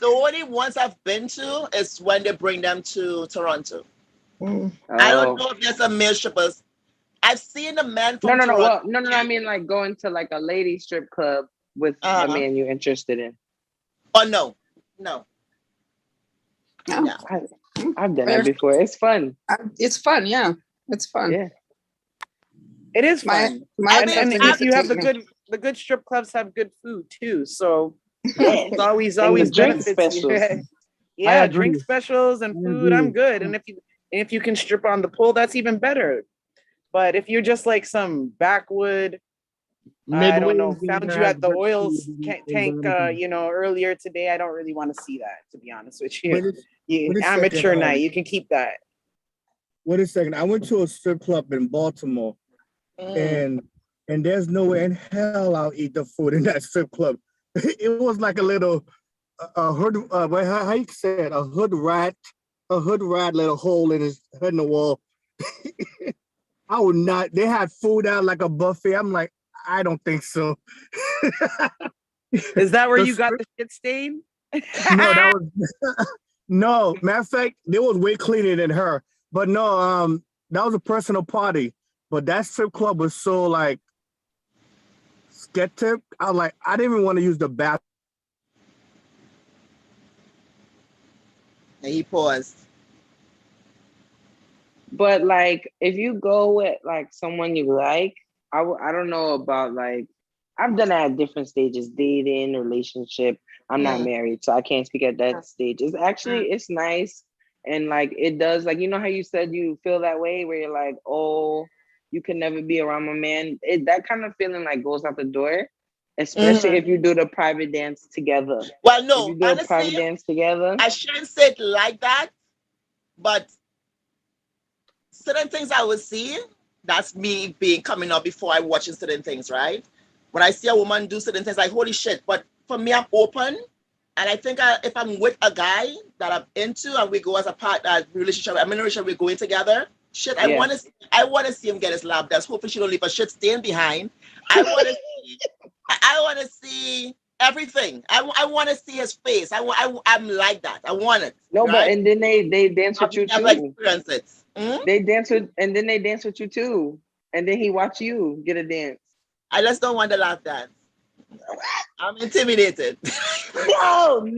A: only ones I've been to is when they bring them to Toronto. I don't know if there's a male strippers. I've seen the men from Toronto.
L: Well, no. I mean, like going to like a lady strip club with a man you're interested in.
A: Oh no.
L: I've done that before. It's fun.
M: It's fun, yeah. It's fun.
L: Yeah.
D: It is fun. And if you have the good strip clubs have good food too. So it's always
L: drink
D: benefits.
L: specials.
D: Yeah, drink specials and food. I'm good. And if you can strip on the pole, that's even better. But if you're just like some backwood, I don't know, found you at the oil tank, earlier today, I don't really want to see that, to be honest with you. Amateur night, you can keep that.
K: Wait a second. I went to a strip club in Baltimore, and there's no way in hell I'll eat the food in that strip club. It was like a little hood. How you say it? A hood rat little hole in his head in the wall. I would not. They had food out like a buffet. I'm like, I don't think so.
D: Is that where you got the shit stain?
K: No, that was no. Matter of fact, they was way cleaner than her. But no, that was a personal party. But that strip club was so like skeptic. I was like, I didn't even want to use the bathroom.
A: And he paused.
L: But like, if you go with like someone you like, I don't know about like, I've done that at different stages, dating, relationship. I'm not married, so I can't speak at that stage. It's actually, it's nice. And like, it does, like, you know how you said you feel that way where you're like, oh, you can never be around my man. That kind of feeling like goes out the door, especially if you do the private dance together.
A: Well, no,
L: if you do
A: honestly,
L: a private dance together.
A: I shouldn't say it like that, but certain things I would see, that's me coming up before I watching certain things, right? When I see a woman do certain things, like, holy shit. But for me, I'm open. And I think if I'm with a guy that I'm into and we go as a partner, relationship, I'm in a relationship, we're going together, shit, I want to see him get his lap dance. Hopefully she don't leave a shit stain behind. I want to see everything. I want to see his face. I'm like that. I want it.
L: No,
A: right?
L: but and then they dance with you too.
A: Experience it.
L: They dance with, and then they dance with you too. And then he watch you get a dance.
A: I just don't want the lap dance. I'm intimidated.
L: No.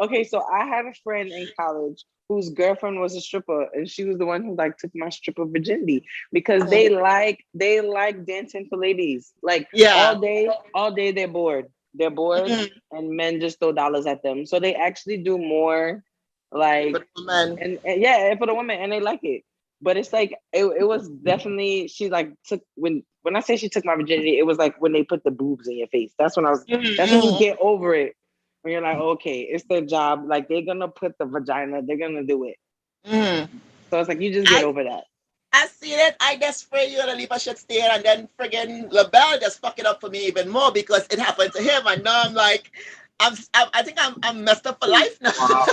L: Okay, so I had a friend in college whose girlfriend was a stripper, and she was the one who like took my stripper virginity because they like dancing for ladies. Like all day they're bored. they're bored, and men just throw dollars at them. So they actually do more, like,
A: For the women.
L: and yeah, for the women, and they like it. But it's like it was definitely, she like took, when I say she took my virginity, it was like when they put the boobs in your face. That's when that's when you get over it. When you're like, okay, it's their job. Like, they're gonna put the vagina, they're gonna do it. So it's like, you just get over that.
A: I see it. I just spray you and leave a shit stain, and then friggin' LaBelle just fuck it up for me even more because it happened to him. And now I'm like, I think I'm messed up for life now.
K: Wow.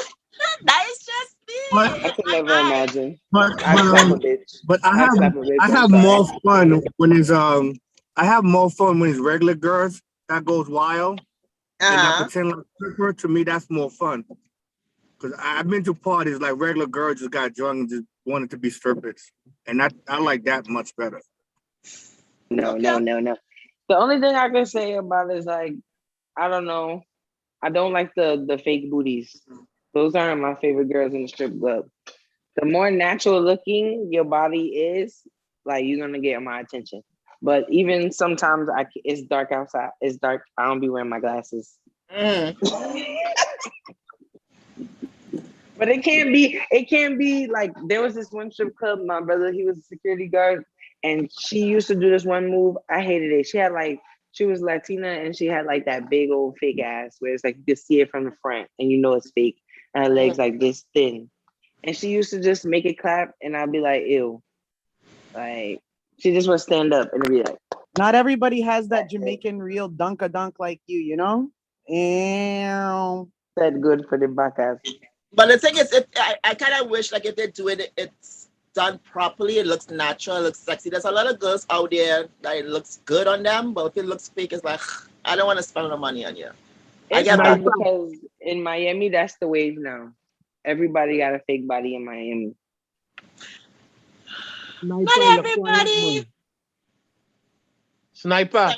A: That is just me.
L: I could never imagine.
K: But
L: I slap a bitch.
K: I
L: slap a bitch.
K: have
L: I'm sorry.
K: more fun when it's I have more fun when it's regular girls that goes wild and that pretend like stripper. To me, that's more fun. Cause I've been to parties like regular girls just got drunk and just wanted to be strippers, and I like that much better.
L: No. The only thing I can say about it is, like, I don't know. I don't like the fake booties. Those aren't my favorite girls in the strip club. The more natural looking your body is, like, you're gonna get my attention. But even sometimes it's dark outside. It's dark. I don't be wearing my glasses. But it can be like, there was this one strip club, my brother, he was a security guard, and she used to do this one move. I hated it. She was Latina, and she had like that big old fake ass where it's like you can see it from the front and you know it's fake. And her legs like this thin. And she used to just make it clap, and I'd be like, ew. Like, she just would stand up and be like.
D: Not everybody has that Jamaican real dunk like you know? And
L: said good for the back ass.
A: But the thing is, I kind of wish, like, if they do it, it's done properly. It looks natural. It looks sexy. There's a lot of girls out there that it looks good on them, but if it looks fake, it's like, I don't want to spend the money on you.
L: It's hard because in Miami, that's the wave now. Everybody got a fake body in Miami.
A: Not everybody.
N: Sniper,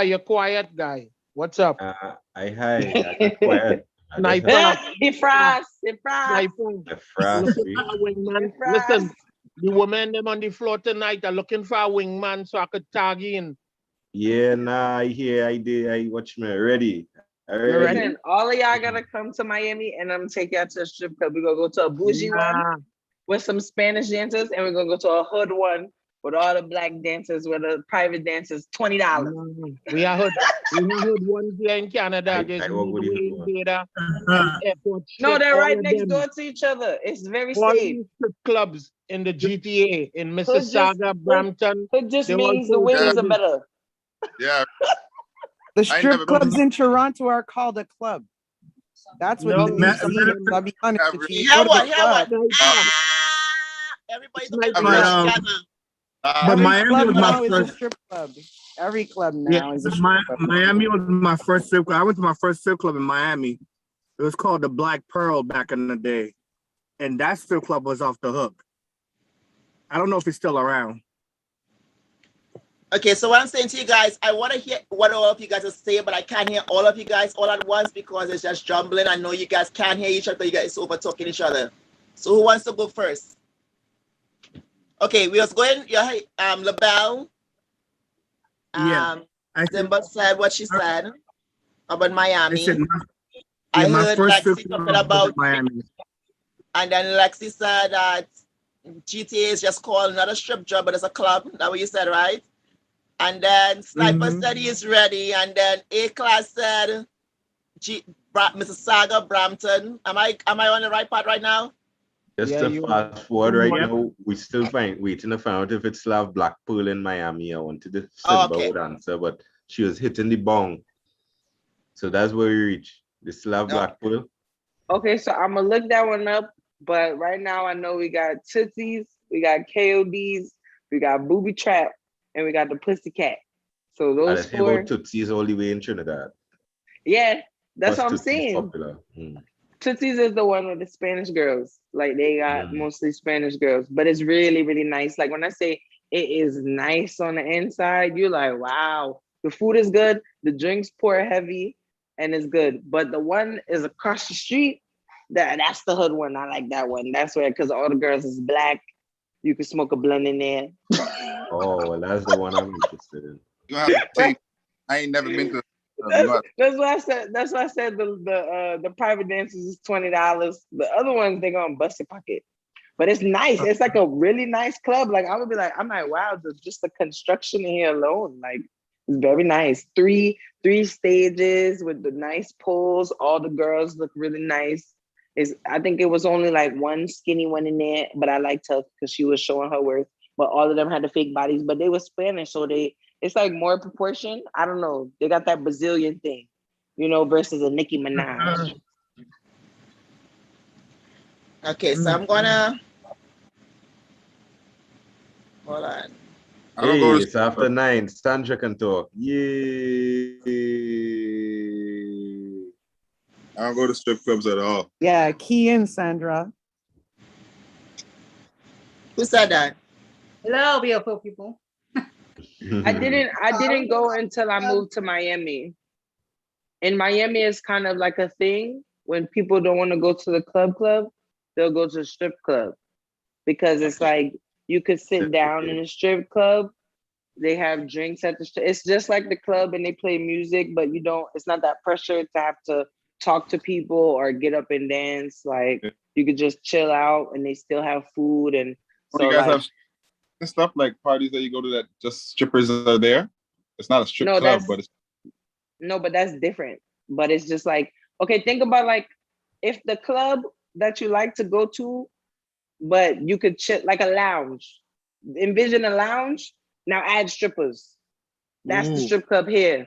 N: you're quiet guy. What's up?
E: I got quiet.
N: Sniper.
L: He frost.
N: Listen, the women them on the floor tonight are looking for a wingman so I could tag in.
E: Yeah, nah, I watch me ready.
L: Listen, all of y'all gotta come to Miami, and I'm gonna take y'all to a strip club. We're gonna go to a bougie one with some Spanish dancers, and we're gonna go to a hood one with all the black dancers, with the private dancers, $20.
N: We are hood ones here in Canada. There's Airport.
L: No, they're right next door to each other. It's very
N: all
L: safe.
N: Strip clubs in the GTA, in Mississauga, Brampton.
L: It just means the wings are better.
F: Yeah.
D: The strip clubs in Toronto are called a club. That's what it means. I'll be honest with you.
A: Everybody
K: But Miami was my first
D: strip club. Every club now is a strip club.
K: Miami was my first strip club. I went to my first strip club in Miami. It was called the Black Pearl back in the day. And that strip club was off the hook. I don't know if it's still around.
A: Okay, so what I'm saying to you guys, I want to hear what all of you guys are saying, but I can't hear all of you guys all at once because it's just jumbling. I know you guys can't hear each other. You guys over talking each other. So who wants to go first? Okay, we was going. LaBelle. Zimba said what she said about Miami. I heard Lexi talking about
K: Miami.
A: And then Lexi said that GTA is just called not a strip job, but it's a club. That's what you said, right? And then Sniper said he is ready. And then A-Class said Mississauga, Brampton. Am I on the right part right now?
E: Just to fast forward right now, we still waiting to find out if it's Slav Blackpool in Miami. I wanted to would answer, but she was hitting the bong. So that's where we reach. The Slav Blackpool.
L: Okay, so I'm gonna look that one up. But right now I know we got Tootsies, we got KODs, we got Booby Trap, and we got the Pussycat. So those four.
E: About Tootsies all the way in Trinidad.
L: Yeah, that's what I'm saying. Tootsies is the one with the Spanish girls. Like, they got mostly Spanish girls, but it's really, really nice. Like, when I say it is nice on the inside, you're like, wow. The food is good, the drinks pour heavy, and it's good. But the one is across the street. That's the hood one. I like that one. That's where, because all the girls is black. You can smoke a blunt in there.
E: Oh, well, that's the one I'm interested in.
F: You have to take. I ain't never been to.
L: That's why I said. That's why I said the private dances is $20. The other ones they gonna bust your pocket. But it's nice. It's like a really nice club. Like I would be like, I'm like, wow, just the construction in here alone, like it's very nice. Three stages with the nice poles. All the girls look really nice. I think it was only like one skinny one in there, but I liked her because she was showing her worth. But all of them had the fake bodies, but they were Spanish, so it's like more proportion. I don't know. They got that Brazilian thing, versus a Nicki Minaj.
A: Okay, so I'm gonna hold on.
E: Hey, it's after 9. Sandra can talk. Yay!
F: I don't go to strip clubs at all.
D: Yeah, key in, Sandra.
A: Who said that?
M: Hello, beautiful people.
L: I didn't go until I moved to Miami. In Miami, it's kind of like a thing when people don't want to go to the club, they'll go to the strip club because it's like you could sit down in a strip club. They have drinks at the strip. It's just like the club and they play music, but it's not that pressure to have to talk to people or get up and dance. Like you could just chill out and they still have food. And so
F: you guys have stuff like parties that you go to that just strippers are there. It's not a strip club, but it's
L: but that's different. But it's just like, okay, think about like if the club that you like to go to, but you could chill like a lounge. Envision a lounge. Now add strippers. That's the strip club here.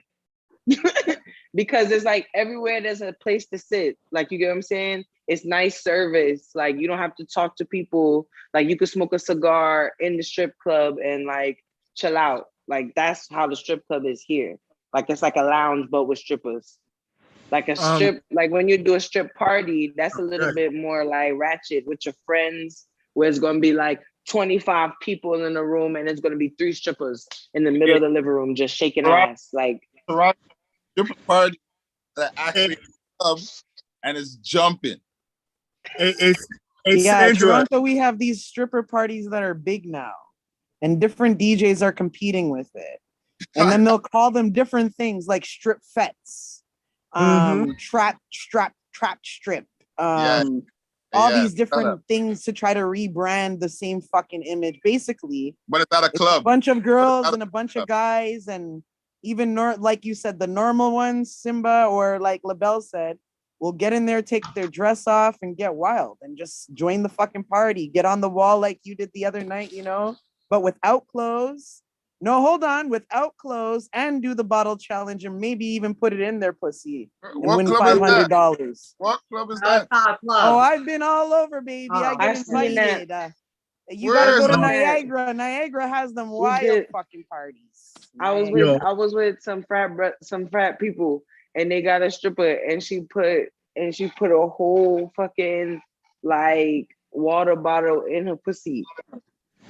L: Because it's like everywhere there's a place to sit. Like, you get what I'm saying? It's nice service. Like, you don't have to talk to people. Like, you could smoke a cigar in the strip club and like chill out. Like, that's how the strip club is here. Like, it's like a lounge, but with strippers. Like a strip, like when you do a strip party, that's a little bit more like ratchet with your friends, where it's gonna be like 25 people in a room and it's gonna be 3 strippers in the middle of the living room just shaking ass. Like
F: stripper party that actually club and it's jumping.
B: It's
D: yeah,
B: Sandra.
D: Toronto, we have these stripper parties that are big now, and different DJs are competing with it. And then they'll call them different things like strip fettes, trap strip, all these different things to try to rebrand the same fucking image, basically.
F: But it's not a club.
D: A bunch of girls and a bunch of guys, and even like you said, the normal ones, Simba or like LaBelle said, will get in there, take their dress off, and get wild and just join the fucking party. Get on the wall like you did the other night, but without clothes. No, hold on, without clothes, and do the bottle challenge, and maybe even put it in their pussy and win $500.
F: What club is that?
D: Oh, I've been all over, baby. I get invited. You gotta go to Niagara. Niagara has them wild fucking parties.
L: I was with some frat people, and they got a stripper, and she put a whole fucking like water bottle in her pussy.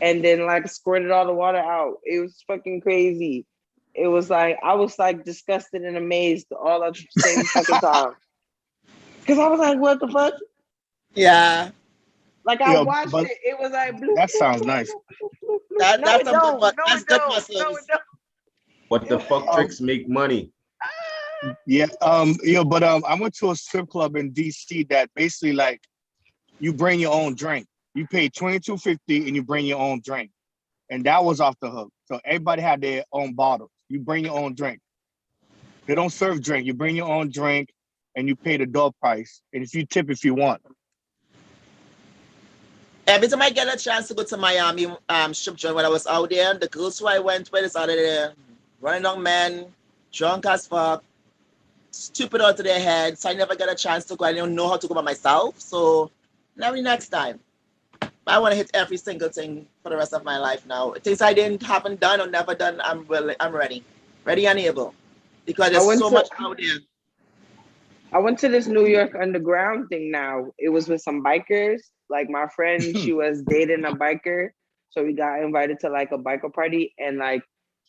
L: And then like squirted all the water out. It was fucking crazy. It was like I was like disgusted and amazed all at the same fucking time. Cause I was like, what the fuck?
A: Yeah.
L: Like I watched it. It was like bloop,
H: that
L: bloop,
H: sounds
L: bloop,
H: nice.
L: Bloop, bloop, bloop.
A: That's
L: good
A: muscles.
L: No, it don't.
E: What the fuck tricks make money?
H: Yeah, but I went to a strip club in DC that basically like you bring your own drink. You pay $22.50 and you bring your own drink. And that was off the hook. So everybody had their own bottles. You bring your own drink. They don't serve drink. You bring your own drink and you pay the door price. And if you tip if you want.
A: Every time I get a chance to go to Miami strip joint when I was out there, the girls who I went with is out of there running down men, drunk as fuck, stupid out of their heads. So I never get a chance to go. I don't know how to go by myself. So maybe next time. I want to hit every single thing for the rest of my life now. Things I haven't done or never done, I'm ready and able. Because there's so much out there.
L: I went to this New York underground thing now. It was with some bikers. Like my friend, she was dating a biker. So we got invited to like a biker party, and like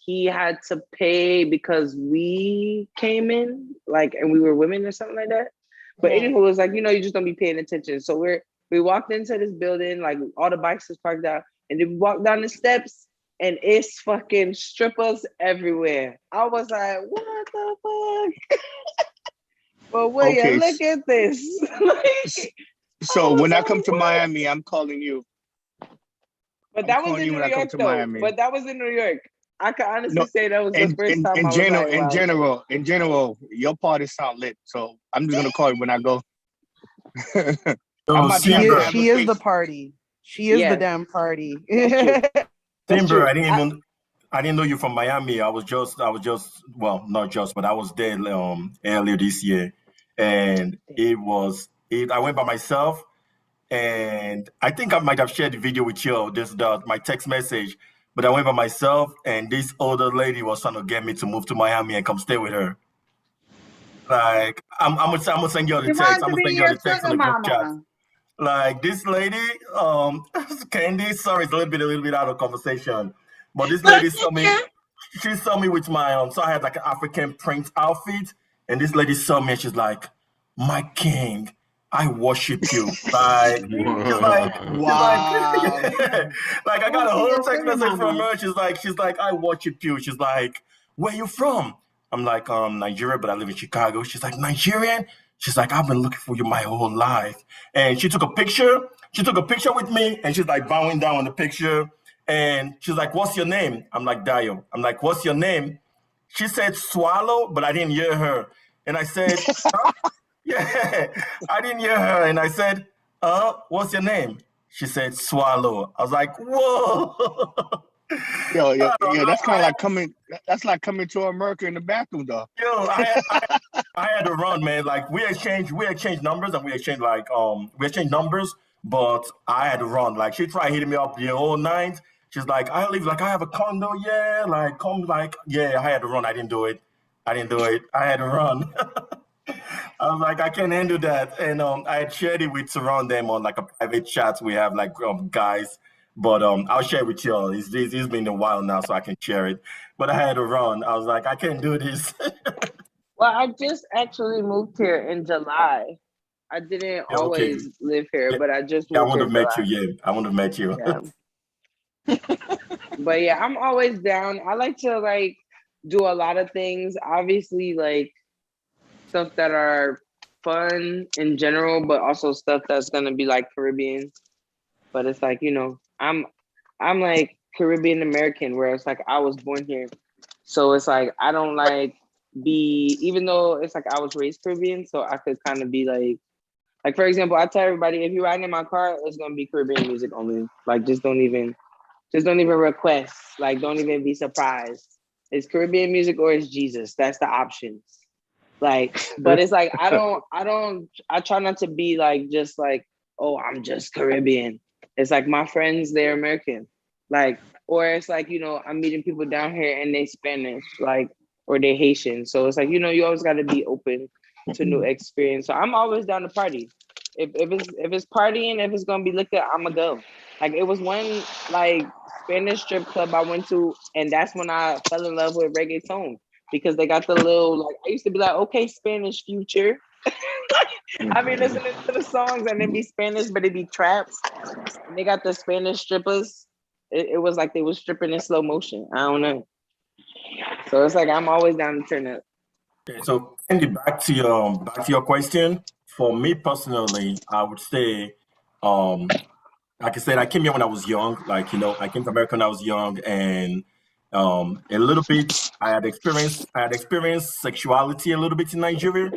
L: he had to pay because we came in, like, and we were women or something like that. But anyway, it was like, you just don't be paying attention. So we walked into this building, like all the bikes was parked out, and then we walked down the steps, and it's fucking strippers everywhere. I was like, what the fuck? But William,
K: Okay,
L: look at this. Like,
K: so
L: was
K: when I
L: like,
K: come to
L: what?
K: Miami, I'm calling you.
L: But
K: I'm
L: that was
K: calling
L: in
K: you
L: New
K: when I come
L: York
K: to
L: though.
K: Miami.
L: But that was in New York. I can honestly
K: No,
L: say that was the first time I was like, wow.
K: in general, your party sound lit. So I'm just gonna call you when I go. I'm
B: So
K: about to have to
B: Timber,
K: have a
D: She is the
K: face.
D: party. She is the
L: Yes,
D: damn party.
L: that's true. That's
B: Timber,
L: true.
B: I didn't know you from Miami. Well, not just, but I was there earlier this year, and I went by myself, and I think I might have shared the video with you. My text message, but I went by myself, and this older lady was trying to get me to move to Miami and come stay with her. Like I'm gonna send you all the
M: She
B: text.
M: wanted
B: I'm
M: to
B: gonna
M: be
B: send you all
M: your
B: the text on
M: sugar
B: the group chat.
M: mama.
B: Like this lady, Kandy, sorry, it's a little bit out of conversation. But this lady saw me, she saw me with my so I had like an African print outfit, and this lady saw me and she's like, my king, I worship you. Like
K: Wow.
B: yeah. Like I got
M: Want
B: a
M: to be
B: whole
M: your
B: text
M: sugar
B: message from
M: mama.
B: her. She's like, I worship you. She's like, where you from? I'm like, Nigeria, but I live in Chicago. She's like, Nigerian? She's like, I've been looking for you my whole life. And she took a picture. She took a picture with me and she's like bowing down on the picture. And she's like, what's your name? I'm like, Dio. I'm like, what's your name? She said swallow, but I didn't hear her. And I said, yeah, I didn't hear her. And I said, what's your name? She said, Swallow. I was like, whoa.
K: Yo, that's kind of like coming. That's like coming to America in the bathroom, though.
B: Yo, I had to run, man. Like we exchanged numbers and we exchanged numbers, but I had to run. Like she tried hitting me up the whole night. She's like, I have a condo, yeah. Like come yeah, I had to run. I didn't do it. I had to run. I was like, I can't handle that. And I had shared it with Surround them on like a private chat. We have like guys. But I'll share it with you all. It's been a while now, so I can share it. But I had to run. I was like, I can't do this.
L: Well, I just actually moved here in July. I didn't
B: Yeah, okay.
L: always live here,
B: Yeah,
L: but I just
B: yeah, I
L: moved
B: would
L: here
B: have
L: in
B: met you.
L: July.
B: Yeah, I would have met you.
L: Yeah. But yeah, I'm always down. I like to like do a lot of things. Obviously, like stuff that are fun in general, but also stuff that's gonna be like Caribbean. But it's like, I'm like Caribbean American, where it's like I was born here. So it's like I don't like even though it's like I was raised Caribbean, so I could kind of be like for example, I tell everybody if you're riding in my car, it's gonna be Caribbean music only. Like just don't even request. Like don't even be surprised. It's Caribbean music or it's Jesus. That's the options. Like, but it's like I try not to be like just like, oh, I'm just Caribbean. It's like my friends, they're American. Like, or it's like, I'm meeting people down here and they Spanish, like, or they Haitian. So it's like, you always gotta be open to new experience. So I'm always down to party. If it's partying, if it's gonna be liquor, I'ma go. Like it was one like Spanish strip club I went to, and that's when I fell in love with reggaeton because they got the little like I used to be like, okay, Spanish future. I mean, listening to the songs and it be Spanish, but it be traps. And they got the Spanish strippers. It was like they was stripping in slow motion. I don't know. So it's like I'm always down to turn up.
B: Okay, so Andy, back to your question. For me personally, I would say, like I said, I came here when I was young. Like I came to America when I was young, and a little bit I had experienced sexuality a little bit in Nigeria.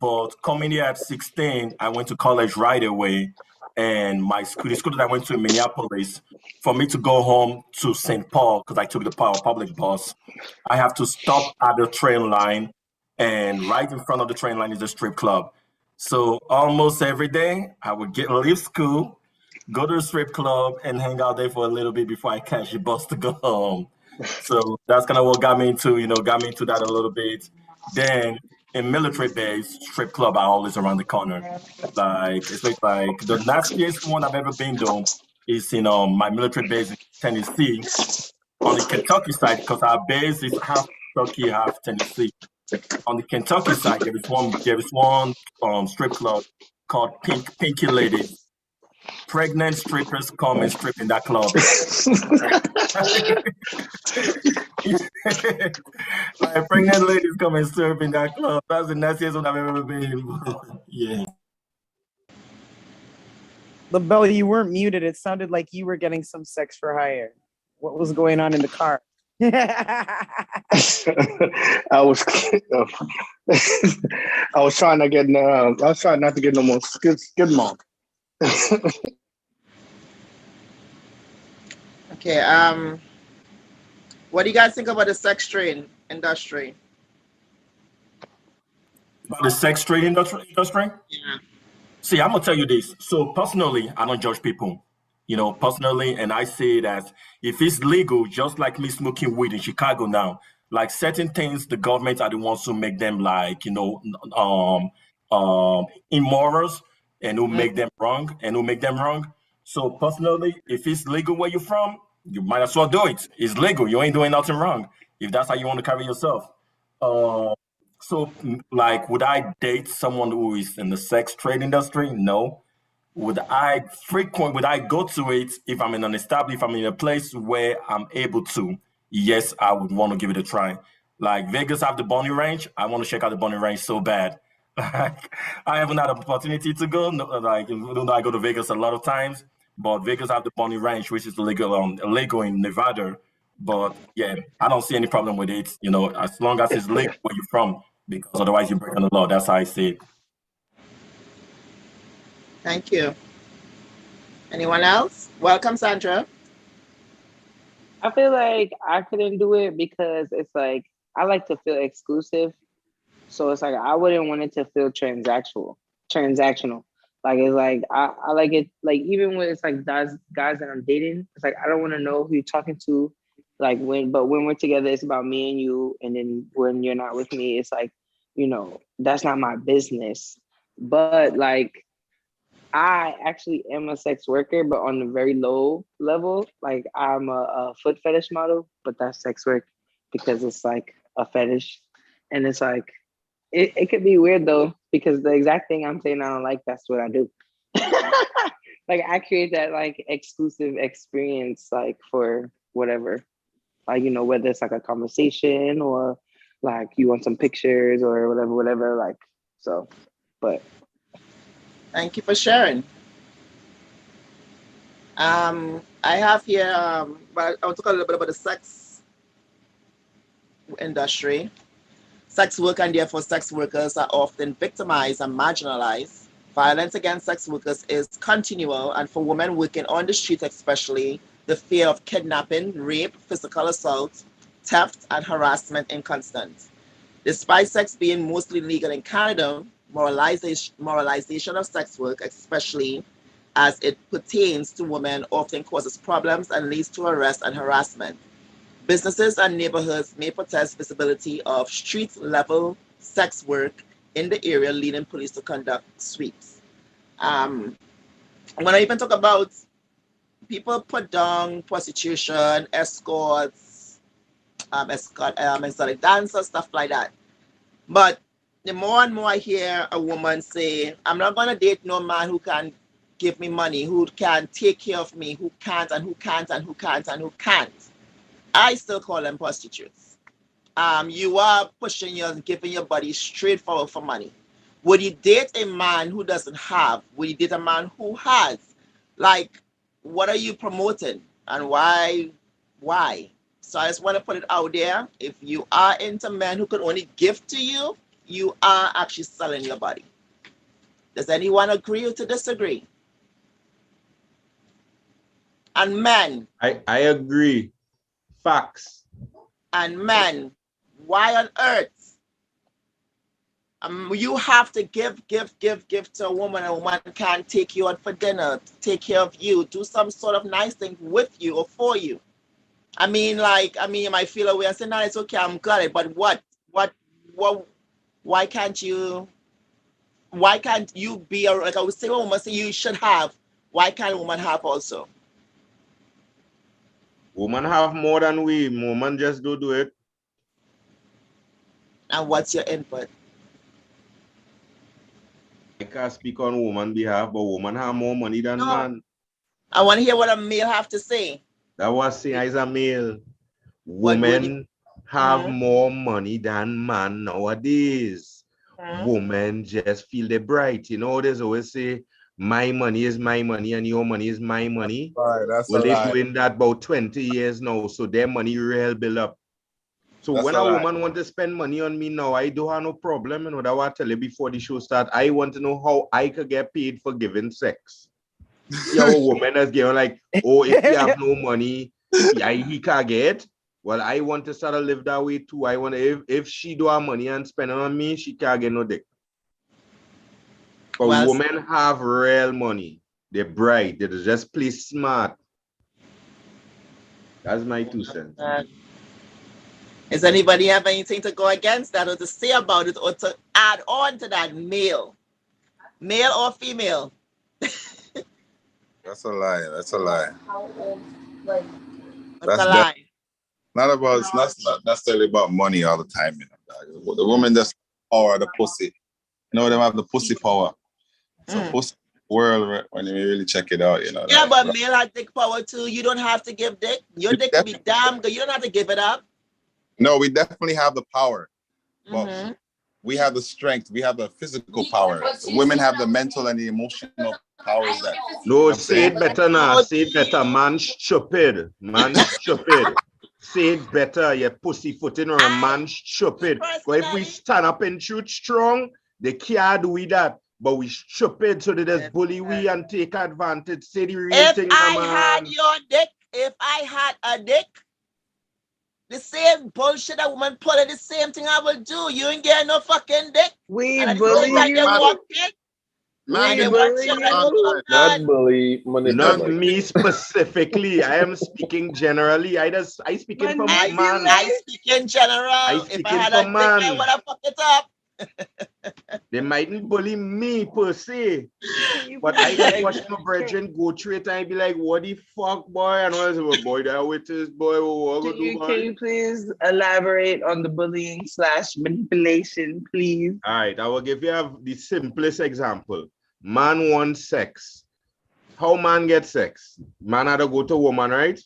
B: But coming here at 16, I went to college right away. And the school that I went to in Minneapolis, for me to go home to St. Paul, because I took the public bus, I have to stop at the train line. And right in front of the train line is a strip club. So almost every day, I would leave school, go to the strip club, and hang out there for a little bit before I catch the bus to go home. So that's kind of what got me into that a little bit. Then in military base, strip club are always around the corner. Like especially like the nastiest one I've ever been to is in my military base in Tennessee on the Kentucky side because our base is half Kentucky, half Tennessee. On the Kentucky side, there is one strip club called Pinky Ladies. pregnant strippers come and strip in that club. Like pregnant ladies come and strip in that club. That's the nastiest one I've ever been. Yeah.
D: The Bell, you weren't muted. It sounded like you were getting some sex for hire. What was going on in the car?
K: I was I was trying to get I was trying not to get no more skid mark.
A: Okay. What do you guys think about the sex trade industry?
B: About the sex trade industry?
A: Yeah.
B: See, I'm gonna tell you this. So personally, I don't judge people. Personally, and I say that if it's legal, just like me smoking weed in Chicago now, like certain things, the government are the ones who make them like, immorals and who make them wrong. So personally, if it's legal where you're from, you might as well do it. It's legal. You ain't doing nothing wrong. If that's how you want to carry yourself. Uh, like, would I date someone who is in the sex trade industry? No. Would I go to it if I'm if I'm in a place where I'm able to? Yes, I would want to give it a try. Like Vegas have the bunny range. I want to check out the bunny range so bad. Like I haven't had an opportunity to go. Like even though I go to Vegas a lot of times, but Vegas have the bunny range, which is legal in Nevada. But yeah, I don't see any problem with it. As long as it's legal where you're from, because otherwise you break the law. That's how I see it.
A: Thank you. Anyone else? Welcome, Sandra.
L: I feel like I couldn't do it because it's like I like to feel exclusive. So it's like I wouldn't want it to feel transactional. Like it's like I like it like even when it's like guys that I'm dating, it's like I don't want to know who you're talking to. Like when we're together, it's about me and you, and then when you're not with me, it's like, that's not my business. But like I actually am a sex worker, but on a very low level. Like I'm a foot fetish model, but that's sex work because it's like a fetish. And it's like, it could be weird though, because the exact thing I'm saying I don't like, that's what I do. Like I create that like exclusive experience, like for whatever, like, whether it's like a conversation or like you want some pictures or whatever, like, so, but.
A: Thank you for sharing. I have here, but I'll talk a little bit about the sex industry. Sex work and therefore sex workers are often victimized and marginalized. Violence against sex workers is continual, and for women working on the street especially, the fear of kidnapping, rape, physical assault, theft, and harassment is constant. Despite sex being mostly legal in Canada, moralization of sex work, especially as it pertains to women, often causes problems and leads to arrest and harassment. Businesses and neighborhoods may protest visibility of street-level sex work in the area, leading police to conduct sweeps. When I even talk about people put down prostitution, escorts, exotic dancers, stuff like that. But the more and more I hear a woman say, I'm not going to date no man who can give me money, who can take care of me, who can't, and who can't, and who can't, and who can't. I still call them prostitutes. You are giving your body straight forward for money. Would you date a man who doesn't have? Would you date a man who has? Like, what are you promoting? And why? Why? So I just want to put it out there. If you are into men who can only give to you, you are actually selling your body. Does anyone agree or to disagree? And men.
E: I agree. Facts.
A: And men, why on earth? You have to give to a woman. A woman can't take you out for dinner, take care of you, do some sort of nice thing with you or for you. You might feel away and say, no, it's okay, I'm got it. But what, why can't you be, like I would say, a woman say you should have, why can't a woman have also?
E: Women have more than we. Women just do it.
A: And what's your input?
E: can't speak on woman behalf, but woman have more money than
A: No.
E: man.
A: I want to hear what a male have to say.
E: That was saying as a male.
A: What would you-
E: Women have more money than man nowadays. Women just feel they're bright. You know, there's always say, my money is my money and your money is my money.
F: That's
E: well,
F: a
E: they're
F: lie.
E: doing that about 20 years now, so their money real build up. So
F: That's
E: when
F: a
E: a
F: lie.
E: woman want to spend money on me now, I don't have no problem. And what I want to tell you before the show start, I want to know how I could get paid for giving sex. See how a woman is getting like, oh, if you have no money, he can't get. Well, I want to start to live that way too. I want to, if she do have money and spend it on me, she can't get no dick. But
A: Well,
E: women have real money. They're bright. They just play smart. That's my 2 cents.
A: Does anybody have anything to go against that or to say about it or to add on to that, male or female?
F: That's a lie. That's a lie.
A: What's a lie?
F: Not about. It's not necessarily about money all the time. You know, the woman just power the pussy. You know, them have the pussy power. It's a pussy world when you really check it out. You know.
A: Yeah, but male has dick power too. You don't have to give dick. Your dick can be damn good. You don't have to give it up.
F: No, we definitely have the power. But we have the strength. We have the physical power. The women have the mental and the emotional powers that.
E: No, say it better now. Say it better. Man stupid. Man stupid. Say it better. You pussyfooting or a man stupid. But if we stand up and shoot strong, they can't do with that. But we stupid, so they just bully we and take advantage. Say the real
A: If
E: thing,
A: I
E: man.
A: had your dick, if I had a dick, the same bullshit a woman put in the same thing I will do. You ain't getting no fucking dick.
L: We
A: and
L: bully you.
F: Man,
L: bully you.
G: Not bully,
E: Not
G: manipulate.
E: me specifically. I am speaking generally. I speaking for man.
A: I speak in general. If
E: speaking
A: I had
E: for
A: a dick, I
E: man.
A: would have fucked it up.
E: They mightn't bully me per se, but I just watch my brethren go through it and be like, what the fuck, boy? And I was like, boy, that with this boy, what
L: Can you please elaborate on the bullying / manipulation, please?
E: All right, I will give you the simplest example. Man wants sex. How man gets sex? Man had to go to woman, right?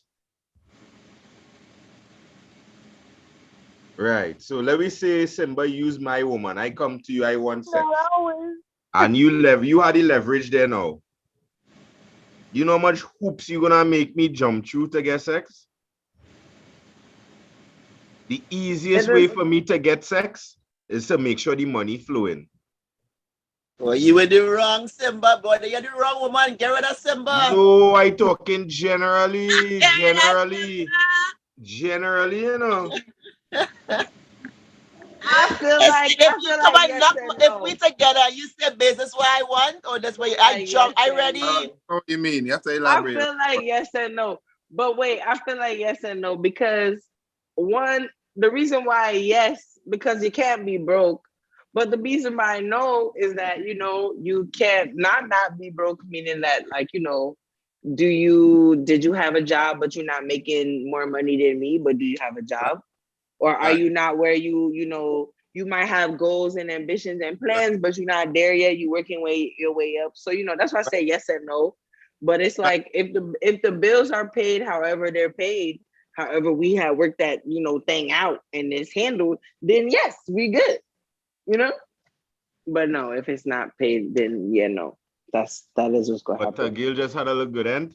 E: Right. So let me say, Simba, use my woman. I come to you, I want sex. And you had the leverage there now. You know how much hoops you're gonna make me jump through to get sex? The easiest way for me to get sex is to make sure the money flowing.
A: Well, you were the wrong Simba, boy. You're the wrong woman. Get rid of Simba.
E: No, I talking generally, you know.
L: I feel like
A: if we together, you say business what I want, or that's why I jump. I ready.
F: What do you mean? You have to
L: I
F: elaborate.
L: feel like yes and no. But wait, I feel like yes and no because one, the reason why yes, because you can't be broke. But the reason why no is that, you know, you can't not be broke, meaning that, like, you know, did you have a job, but you're not making more money than me, but do you have a job? Or are you not where you know, you might have goals and ambitions and plans, but you're not there yet. You're working your way up. So, you know, that's why I say yes and no. But it's like if the bills are paid, however they're paid, however we have worked that, you know, thing out and it's handled, then yes, we good. You know? But no, if it's not paid, then yeah, no. That is what's gonna happen.
E: But Gil just had a look good end.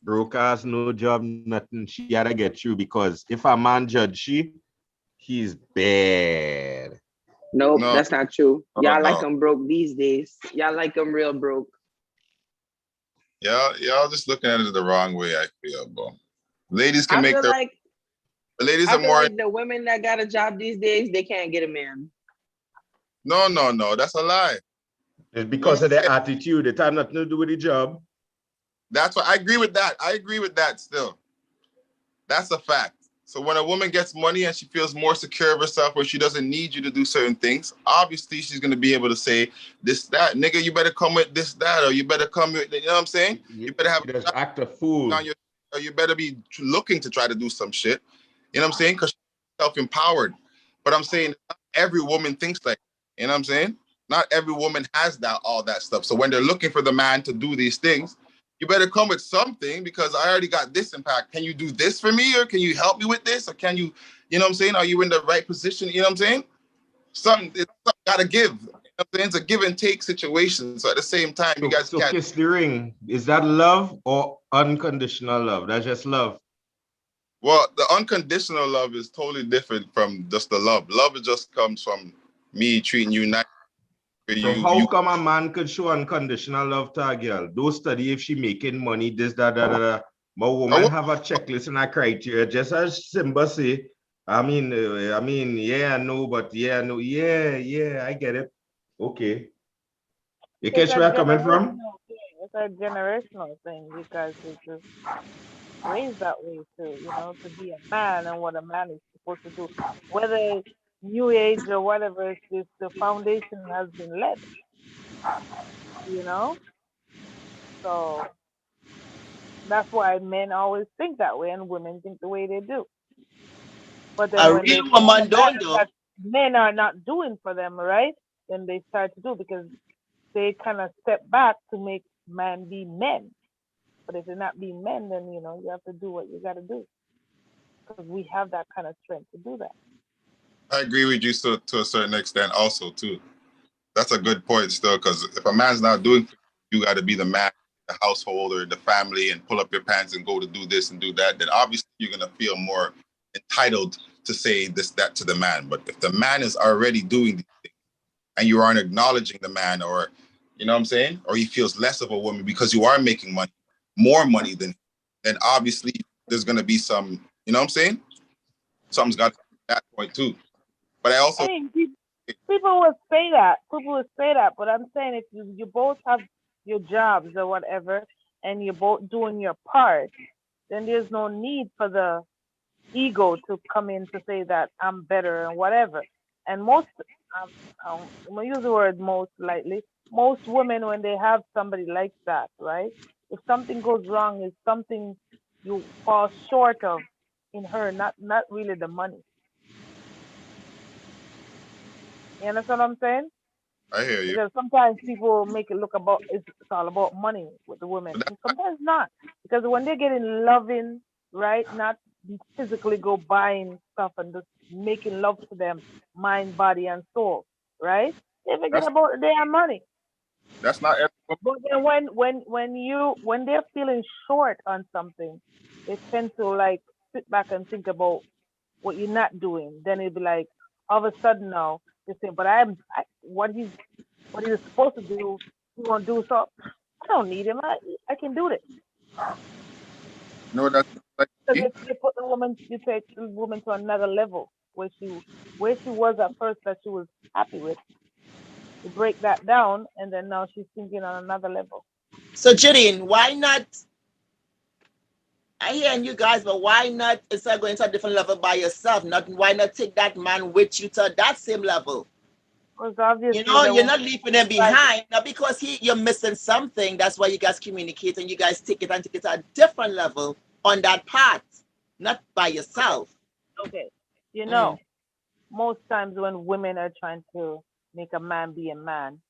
E: Broke ass, no job, nothing. She had to get through because if a man judge he's bad.
L: Nope, that's not true. Y'all like
F: no.
L: them broke these days. Y'all like them real broke.
F: Y'all just looking at it the wrong way, I feel, bro. Ladies can
L: I
F: make
L: feel
F: their
L: like
F: the ladies
L: I
F: are
L: feel
F: more
L: like the women that got a job these days, they can't get a man.
F: No, that's a lie.
E: It's because of their attitude. It had nothing to do with the job.
F: That's what I agree with that. I agree with that still. That's a fact. So when a woman gets money and she feels more secure of herself where she doesn't need you to do certain things, obviously she's going to be able to say this, that, nigga, you better come with this, that, or you better come with, you know what I'm saying? You better have
E: just act a fool.
F: Or you better be looking to try to do some shit. You know what I'm saying? Because she's self-empowered. But I'm saying not every woman thinks like, you know what I'm saying? not every woman has all that stuff. So when they're looking for the man to do these things, you better come with something, because I already got this impact. Can you do this for me, or can you help me with this, or can you, you know what I'm saying? Are you in the right position? You know what I'm saying? Something gotta give. You know what I'm saying? It's a give and take situation. So at the same time, you guys
E: So
F: can't.
E: kiss the ring. Is that love or unconditional love? That's just love.
F: Well, the unconditional love is totally different from just the love. Love just comes from me treating you nice.
E: So how come a man could show unconditional love to a girl? Don't study if she making money, this, that, that, that. But woman have a checklist and a criteria, just as Simba say. I mean, yeah, no, but yeah, no, yeah, I get it. Okay. You
O: It's
E: catch
O: a
E: where I'm coming from?
O: generational thing. It's a generational thing because it's just raised that way to be a man and what a man is supposed to do. Whether it's new age or whatever, it's just the foundation has been led, you know? So that's why men always think that way and women think the way they do. But then
A: A
O: when they
A: real
O: find
A: woman
O: a man
A: don't do.
O: that men are not doing for them, right? Then they start to do because they kind of step back to make men be men. But if they're not being men, then you have to do what you got to do because we have that kind of strength to do that.
F: I agree with you to a certain extent also too. That's a good point still, because if a man's not doing, you got to be the man, the household or the family, and pull up your pants and go to do this and do that. Then obviously you're gonna feel more entitled to say this, that to the man. But if the man is already doing these things and you aren't acknowledging the man, or you know what I'm saying, or he feels less of a woman because you are making money, more money than, then obviously there's gonna be some, you know what I'm saying? Something's got to be at that point too. But I also
O: I mean, people would say that. People would say that, but I'm saying if you both have your jobs or whatever, and you're both doing your part, then there's no need for the ego to come in to say that I'm better and whatever. And most, I'm gonna use the word most lightly. Most women, when they have somebody like that, right? If something goes wrong, it's something you fall short of in her, not really the money. You understand what I'm saying?
F: I hear you.
O: Because sometimes people make it look about it's all about money with the women, and sometimes not. Because when they're getting loving, right, not physically go buying stuff and just making love to them, mind, body, and soul, right? They forget
F: That's
O: about their money.
F: that's not everyone.
O: But then when they're feeling short on something, they tend to like sit back and think about what you're not doing. Then it'd be like all of a sudden now they say, but what he's supposed to do, he won't do. So I don't need him. I can do this.
F: No, that's like
O: Because
F: me.
O: you put you take the woman to another level where she was at first that she was happy with. You break that down, and then now she's thinking on another level.
A: So Jidin, why not? I hear you guys, but why not instead of going to a different level by yourself? Not why not take that man with you to that same level?
O: Because obviously the
A: You're not
O: woman
A: leaving him behind, not because you're missing something. That's why you guys communicate and you guys take it to a different level on that path, not by yourself.
O: okay.
A: Mm.
O: Most times when women are trying to make a man be a man,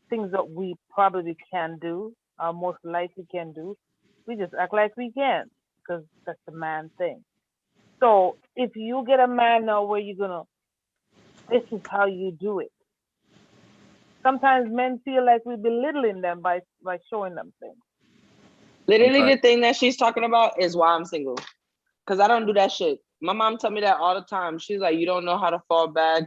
O: things that we probably can do, or most likely can do, we just act like we can because that's the man thing. So if you get a man now where you're gonna, this is how you do it. Sometimes men feel like we're belittling them by showing them things.
L: Literally,
F: Sometimes
L: the thing that she's talking about is why I'm single. Because I don't do that shit. My mom tell me that all the time. She's like, you don't know how to fall back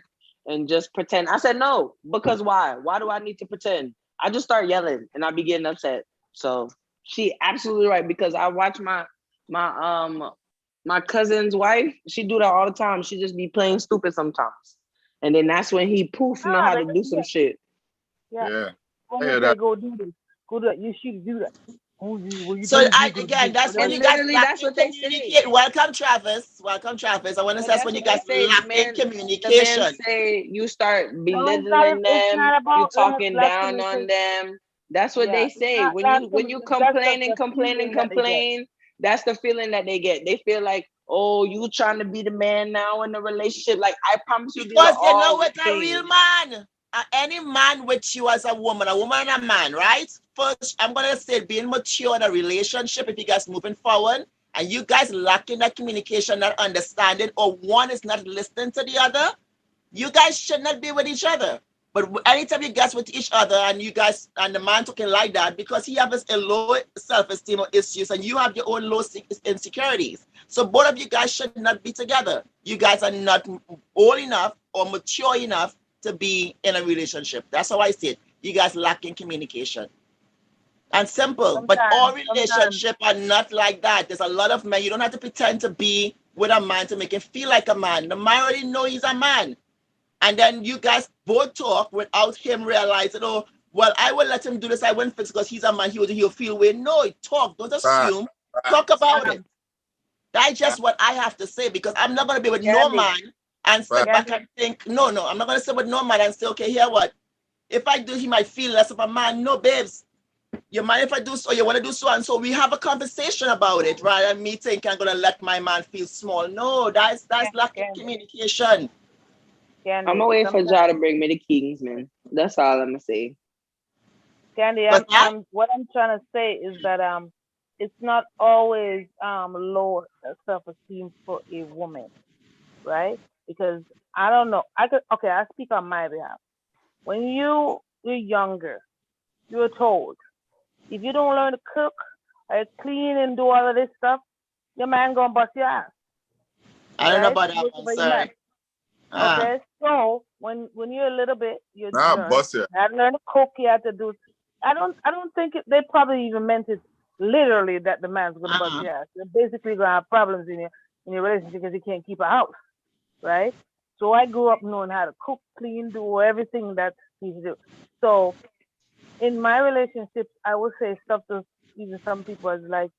L: and just pretend. I said, no, because why? Why do I need to pretend? I just start yelling and I be getting upset. So she absolutely right, because I watch my my cousin's wife, she do that all the time. She just be playing stupid sometimes. And then that's when he poof know how to do some shit.
O: Yeah.
F: yeah. I
O: Women
F: hear
O: say
F: that.
O: go do this. Go do that. You should do that.
A: So again, that's when
L: And
A: you guys
L: literally
A: lack
L: that's
A: in
L: what they say.
A: communicate. Welcome, Travis. Welcome, Travis. I want to
L: But
A: say that's
L: that's
A: when you
L: what they
A: guys
L: say.
A: lack in
L: The man
A: communication.
L: say you start
O: No,
L: belittling
O: it's
L: them,
O: not
L: you
O: about
L: talking
O: lack
L: down on
O: communication.
L: them. That's what
O: Yeah,
L: they
O: it's
L: say.
O: not
L: When
O: lack
L: you
O: communication. That's just
L: complain and
O: the
L: complain and
O: feeling that they get.
L: complain, that's the feeling that they get. They feel like, oh, you trying to be the man now in the relationship. Like I promise you these are
A: Because you know
L: all
A: what a real
L: things.
A: man. any man with you as a woman and a man, right? First, I'm gonna say being mature in a relationship, if you guys moving forward, and you guys lacking that communication, that understanding, or one is not listening to the other, you guys should not be with each other. But anytime you guys with each other and you guys and the man talking like that because he has a low self-esteem or issues and you have your own low insecurities. So both of you guys should not be together. You guys are not old enough or mature enough to be in a relationship. That's how I see it. You guys lacking communication. And simple, but all relationships are not like that. There's a lot of men. You don't have to pretend to be with a man to make him feel like a man. The man already know he's a man. And then you guys both talk without him realizing, oh, well, I will let him do this. I won't fix because he's a man. He'll feel way. No, talk. Don't assume. Talk about it. That's just what I have to say because I'm not going to be with no man and sit back and think, no, I'm not going to sit with no man and say, okay, here what? If I do, he might feel less of a man. No, babes. You mind if I do so? You want to do so? And so we have a conversation about it, rather than me thinking I'm going to let my man feel small. No, that's lacking communication.
L: I'm gonna wait for Ja to bring me the Kings, man. That's all I'm gonna say.
O: Kandy, what I'm trying to say is that it's not always low self-esteem for a woman, right? Because I don't know. I speak on my behalf. When you're younger, you're told if you don't learn to cook or clean and do all of this stuff, your man gonna bust your ass.
A: I don't know about that one, sorry.
O: Okay, so when you're a little bit, you
F: Nah, bust it.
O: had to learn to cook. You had to do. I don't think they probably even meant it literally that the man's gonna bust your ass. You're basically gonna have problems in your relationship because you can't keep a house, right? So I grew up knowing how to cook, clean, do everything that he do. So in my relationships, I would say stuff to even some people is like,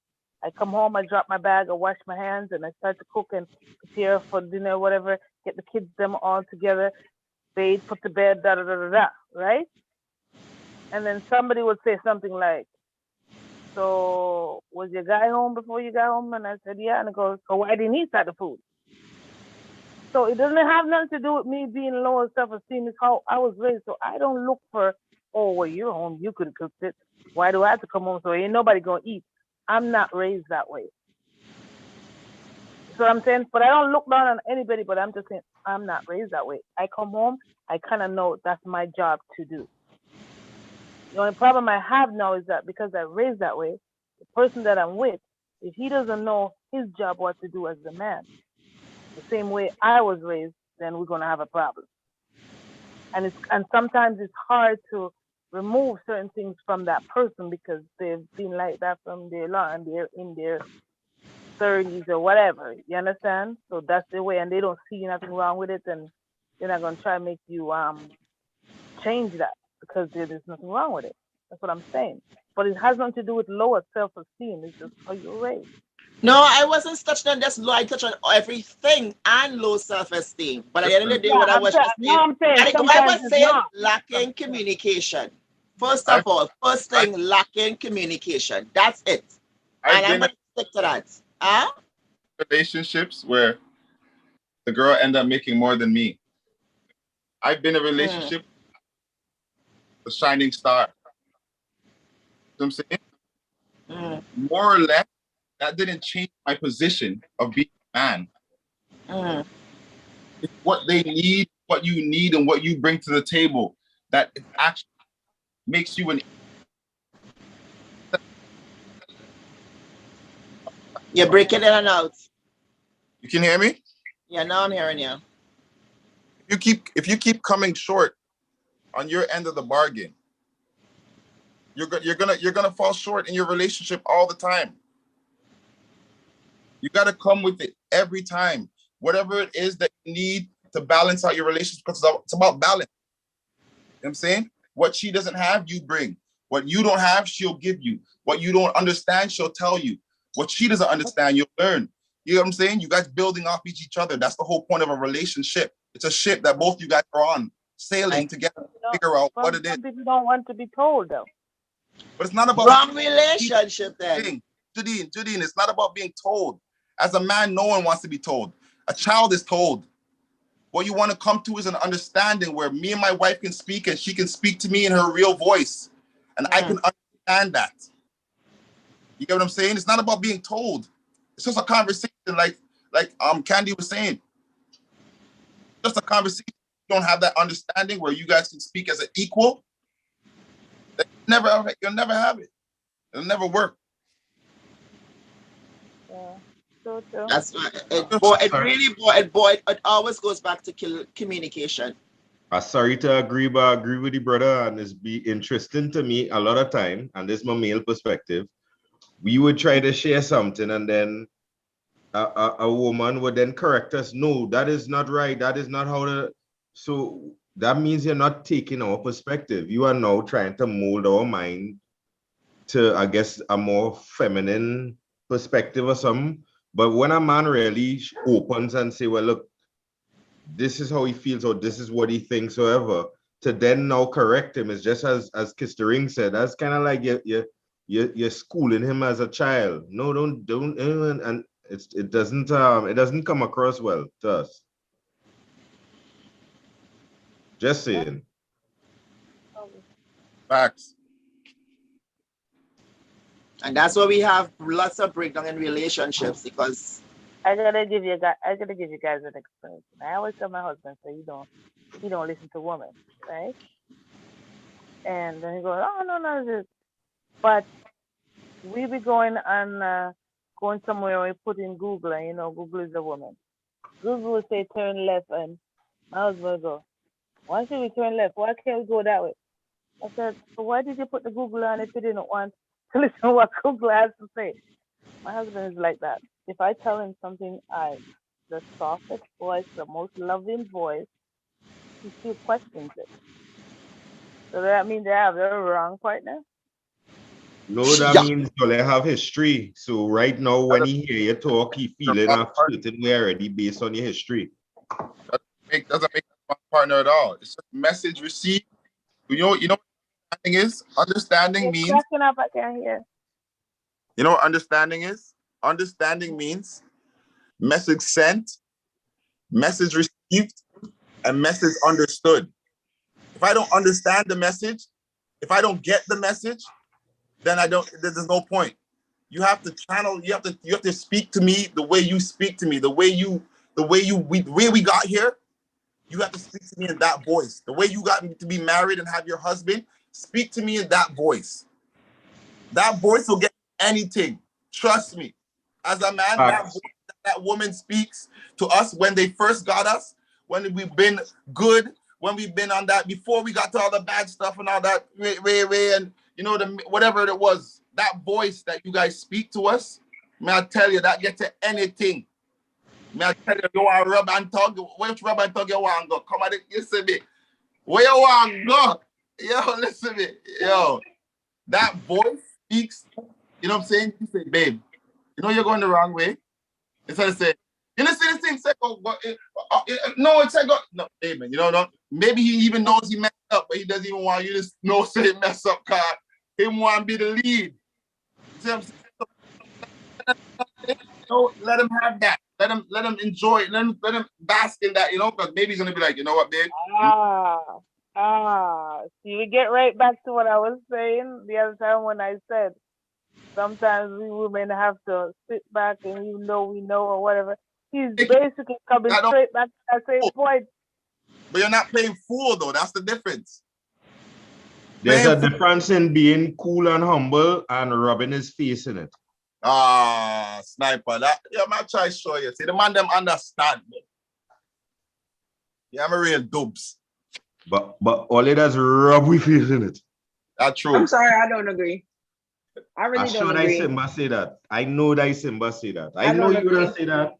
O: I come home, I drop my bag, I wash my hands, and I start to cook and prepare for dinner, whatever. Get the kids them all together, bathe, put to bed, da da da da da, right? And then somebody would say something like, "So was your guy home before you got home?" And I said, "Yeah." And it goes, "So why didn't he start the food?" So it doesn't have nothing to do with me being low in self-esteem. It's how I was raised. So I don't look for, oh, well, you're home, you could have cooked it. Why do I have to come home? So ain't nobody gonna eat. I'm not raised that way. So I'm saying, but I don't look down on anybody, but I'm just saying I'm not raised that way. I come home, I kind of know that's my job to do. The only problem I have now is that because I'm raised that way, the person that I'm with, if he doesn't know his job what to do as a man, the same way I was raised, then we're gonna have a problem. And sometimes it's hard to remove certain things from that person because they've been like that from their long and they're in their 30s or whatever. You understand? So that's the way, and they don't see nothing wrong with it, and they're not gonna try to make you change that because there's nothing wrong with it. That's what I'm saying. But it has nothing to do with lower self-esteem. It's just how you're raised.
A: No, I wasn't touching on just low. I touched on everything and low self-esteem. But at the end of the day, what I was just saying, I was saying lacking communication. First of all, first thing, lacking communication. That's it. And I'm going to stick to that.
F: Relationships where the girl end up making more than me. I've been in a relationship, the shining star. You know what I'm saying? More or less, that didn't change my position of being a man. It's what they need, what you need, and what you bring to the table that it actually makes you an.
A: You're breaking in and out.
F: You can hear me?
A: Yeah, now I'm hearing you.
F: If you keep coming short on your end of the bargain, you're gonna fall short in your relationship all the time. You got to come with it every time. Whatever it is that you need to balance out your relationship, because it's about balance. You know what I'm saying? What she doesn't have, you bring. What you don't have, she'll give you. What you don't understand, she'll tell you. What she doesn't understand, you'll learn. You know what I'm saying? You guys building off each other. That's the whole point of a relationship. It's a ship that both you guys are on, sailing together, figure out what it is.
O: Some people don't want to be told, though.
F: But it's not about
A: wrong relationship then.
F: Judine, it's not about being told. As a man, no one wants to be told. A child is told. What you want to come to is an understanding where me and my wife can speak and she can speak to me in her real voice. And I can understand that. You get what I'm saying? It's not about being told. It's just a conversation like Kandy was saying. Just a conversation. You don't have that understanding where you guys can speak as an equal. You'll never have it. It'll never work.
O: Yeah. So true.
A: That's right. It always goes back to communication.
E: I'm sorry to agree, but I agree with the brother, and it's be interesting to me a lot of time, and this is my male perspective. We would try to share something, and then a woman would then correct us. No, that is not right. That is not how to. So that means you're not taking our perspective. You are now trying to mold our mind to, I guess, a more feminine perspective or something. But when a man really opens and say, well, look, this is how he feels, or this is what he thinks, however, to then now correct him is just as Kister Ring said, that's kind of like you're schooling him as a child. No, don't, and it doesn't come across well to us. Just saying.
F: Facts.
A: And that's why we have lots of breakdown in relationships, because
O: I gotta give you guys an experience. I always tell my husband, so you don't listen to women, right? And then he goes, oh no, but we be going somewhere and we put in Google, and Google is a woman. Google will say turn left, and my husband will go, why should we turn left? Why can't we go that way? I said, so why did you put the Google on if you didn't want to listen to what Google has to say? My husband is like that. If I tell him something, the softest voice, the most loving voice, he still questions it. So that means they have the wrong partner?
E: No, that means they have history. So right now, when he hear you talk, he feeling a certain way already based on your history.
F: Doesn't make a partner at all. It's just message received. You know what understanding is? Understanding means.
O: Cracking up, I can't hear.
F: You know what understanding is? Understanding means message sent, message received, and message understood. If I don't understand the message, if I don't get the message, then there's no point. You have to channel, you have to speak to me the way you speak to me, the way we got here. You have to speak to me in that voice. The way you got to be married and have your husband, speak to me in that voice. That voice will get anything. Trust me. As a man, that voice that woman speaks to us when they first got us, when we've been good, when we've been on that, before we got to all the bad stuff and all that, and whatever it was, that voice that you guys speak to us, may I tell you, that get to anything. May I tell you, you want to rub and tug? Which rub and tug you want to go? Come on, listen me. Where you want to go? Yo, listen me. Yo, that voice speaks, you know what I'm saying? You say, babe, you know you're going the wrong way. Instead of saying, you know, see this thing, say, no, it's like, no, hey, man, no. Maybe he even knows he messed up, but he doesn't even want you to know, say, mess up, car. He want to be the lead. You see what I'm saying? So let him have that. Let him enjoy it. Let him bask in that, because maybe he's gonna be like, you know what, babe?
O: See, we get right back to what I was saying the other time when I said sometimes we women have to sit back and even though we know or whatever. He's basically coming straight back to that same point.
F: But you're not playing fool though. That's the difference.
E: There's a difference in being cool and humble and rubbing his face in it.
F: Sniper. Man, try to show you. See, the man them understand me. Yeah, I'm a real dubs.
E: But all it does rub with face in it.
F: That's true.
L: I'm sorry, I don't agree. I really don't agree.
E: Simba say that. I know that Simba say that. I know you would have say that.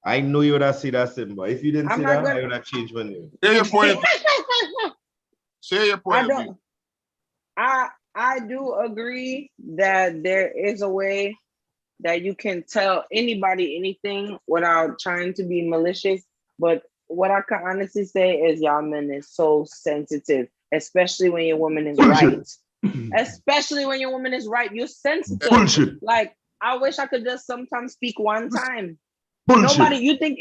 E: I know you would have say that, Simba. If you didn't say that, I would have changed my name.
F: Share your point of view. Share your point of view.
L: I do agree that there is a way that you can tell anybody anything without trying to be malicious. But what I can honestly say is y'all men is so sensitive, especially when your woman is right. Especially when your woman is right, you're sensitive. Bullshit. Like, I wish I could just sometimes speak one time. Bullshit. Nobody, you think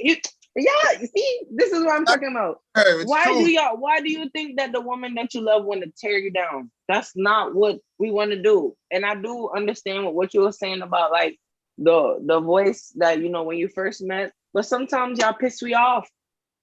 L: Yeah, see, this is what I'm talking about.
F: It's true.
L: Why do you think that the woman that you love want to tear you down? That's not what we want to do. And I do understand what you were saying about like the voice that when you first met, but sometimes y'all piss me off.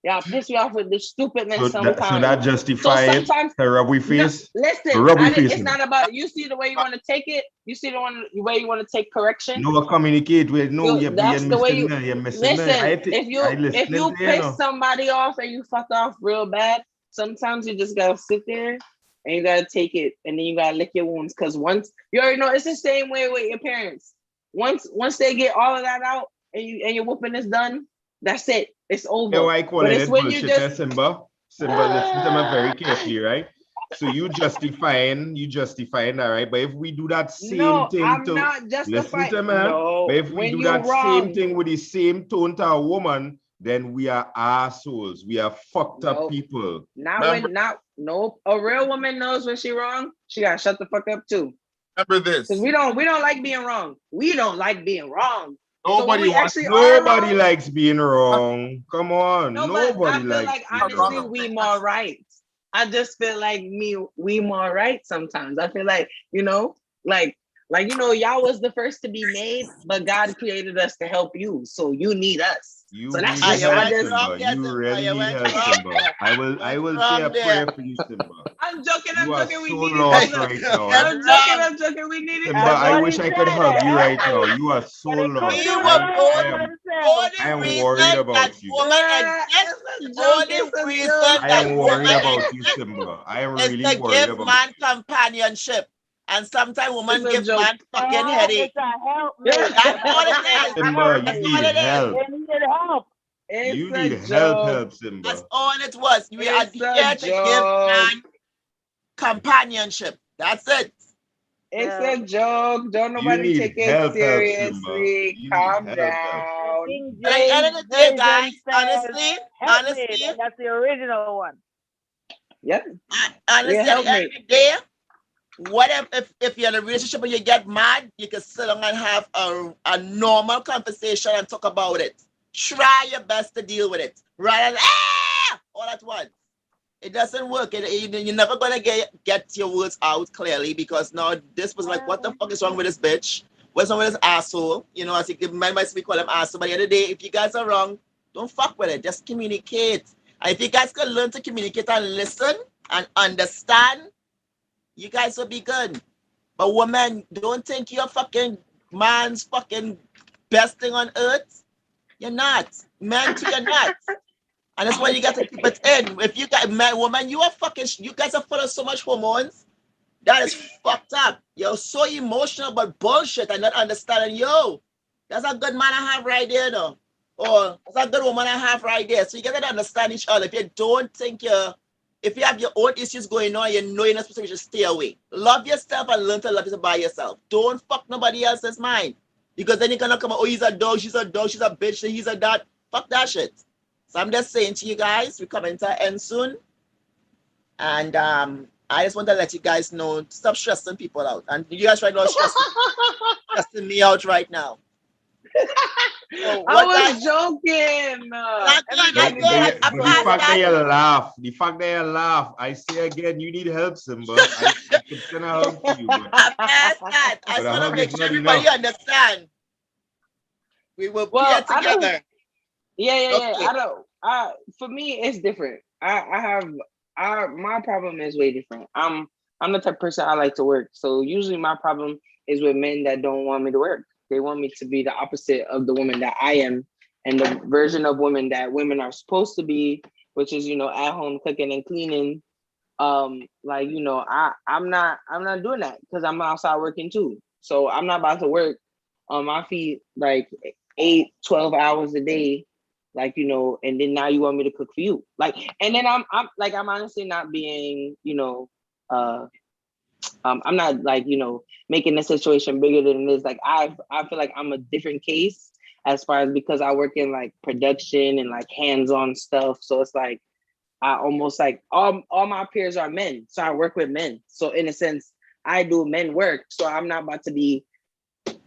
L: Y'all piss me off with the stupidness sometimes.
E: So that justify it.
L: Sometimes
E: The rub we
L: no,
E: face.
L: listen,
E: Rub we face.
L: it's not about you see the way you want to take it. You see the way you want to take correction.
E: No communicate with you're
L: That's the way you
E: missing
L: listen.
E: I
L: If you
E: to
L: piss somebody off and you fuck off real bad, sometimes you just gotta sit there and you gotta take it, and then you gotta lick your wounds. Cause once you already know, it's the same way with your parents. Once they get all of that out and your whooping is done, that's it. It's over.
E: Yeah, I call
L: But
E: it
L: it's when
E: bullshit,
L: you just
E: Simba. Simba, listen to me very carefully, right? So you justifying that, right? But if we do that same thing
L: I'm
E: to
L: not
E: listen
L: justifying.
E: to me,
L: No,
E: but if we
L: when
E: do
L: you're
E: that same
L: wrong.
E: thing with the same tone to a woman, then we are assholes. We are fucked up people.
L: A real woman knows when she wrong. She gotta shut the fuck up too.
F: Remember this.
L: Because we don't like being wrong. We don't like being wrong.
F: Nobody
E: likes being wrong. Come on.
L: No, but I
E: Nobody
L: feel
E: likes
L: like
E: being
L: honestly
E: wrong.
L: we more right. I just feel like we more right sometimes. I feel like, like y'all was the first to be made, but God created us to help you. So you need us.
E: You
L: so that's
E: need
L: just
E: help, Simba. You really need help, Simba. I will say a prayer for you, Simba.
L: I'm joking.
E: You are
L: We
E: so
L: need
E: lost
L: each other.
E: right now.
L: I'm joking. We need
E: Simba, I wish I could hug you right now. You are so lost. I am worried about you. I am worried about you, Simba. I am really
A: to
E: worried
A: give
E: about
A: man companionship. And sometimes women give man fucking headache.
O: It's a help.
A: That's all it is.
E: Simba, you
A: That's all
E: need
A: it is.
E: help.
O: They needed help.
E: You need help, Simba.
A: That's all it was. We are
L: It's a
A: here to give
L: joke.
A: man companionship. That's it.
L: It's a joke. Don't
E: You
L: nobody
E: need
L: take it
E: help, Simba.
L: seriously.
E: You
L: Calm
E: need
L: down.
O: King
A: At the end
O: James
A: of the day,
O: version
A: guys,
O: says,
A: honestly,
O: and that's the original one.
L: Yep.
A: Honestly,
L: Yeah,
A: at
L: help
A: the end
L: me.
A: of the day, what if you're in a relationship and you get mad, you can sit down and have a normal conversation and talk about it. Try your best to deal with it. Rather than all at once. It doesn't work. You're never gonna get your words out clearly because now this was like, what the fuck is wrong with this bitch? What's wrong with this asshole? As you might we call him asshole, but at the end of the day, if you guys are wrong, don't fuck with it. Just communicate. And if you guys can learn to communicate and listen and understand, you guys will be good. But women, don't think you're fucking man's fucking best thing on earth. You're not. Men too, you're not. And that's why you got to keep it in. If you got man, woman, you guys are full of so much hormones. That is fucked up. You're so emotional about bullshit and not understanding, that's a good man I have right there, though. Or that's a good woman I have right there. So you gotta understand each other. If you don't think if you have your own issues going on, you're not supposed to, you should stay away. Love yourself and learn to love yourself by yourself. Don't fuck nobody else's mind. Because then you're gonna come out, he's a dog, she's a bitch, he's a that. Fuck that shit. So I'm just saying to you guys, we're coming to an end soon. And I just want to let you guys know, stop stressing people out. And you guys right now stressing me out right now. So
L: I was joking.
E: The fact that you laugh, I say again, you need help, Simba. I can send a hug to you.
A: I just want to make sure everybody understand. We will play together.
L: Yeah. I don't. For me, it's different. My problem is way different. I'm the type of person I like to work. So usually my problem is with men that don't want me to work. They want me to be the opposite of the woman that I am and the version of women that women are supposed to be, which is, at home cooking and cleaning. I'm not doing that because I'm outside working too. So I'm not about to work on my feet like 8-12 hours a day, and then now you want me to cook for you. And then I'm honestly not being, I'm not making the situation bigger than it is. I feel like I'm a different case as far as because I work in production and hands-on stuff. So it's I almost all my peers are men. So I work with men. So in a sense, I do men work. So I'm not about to be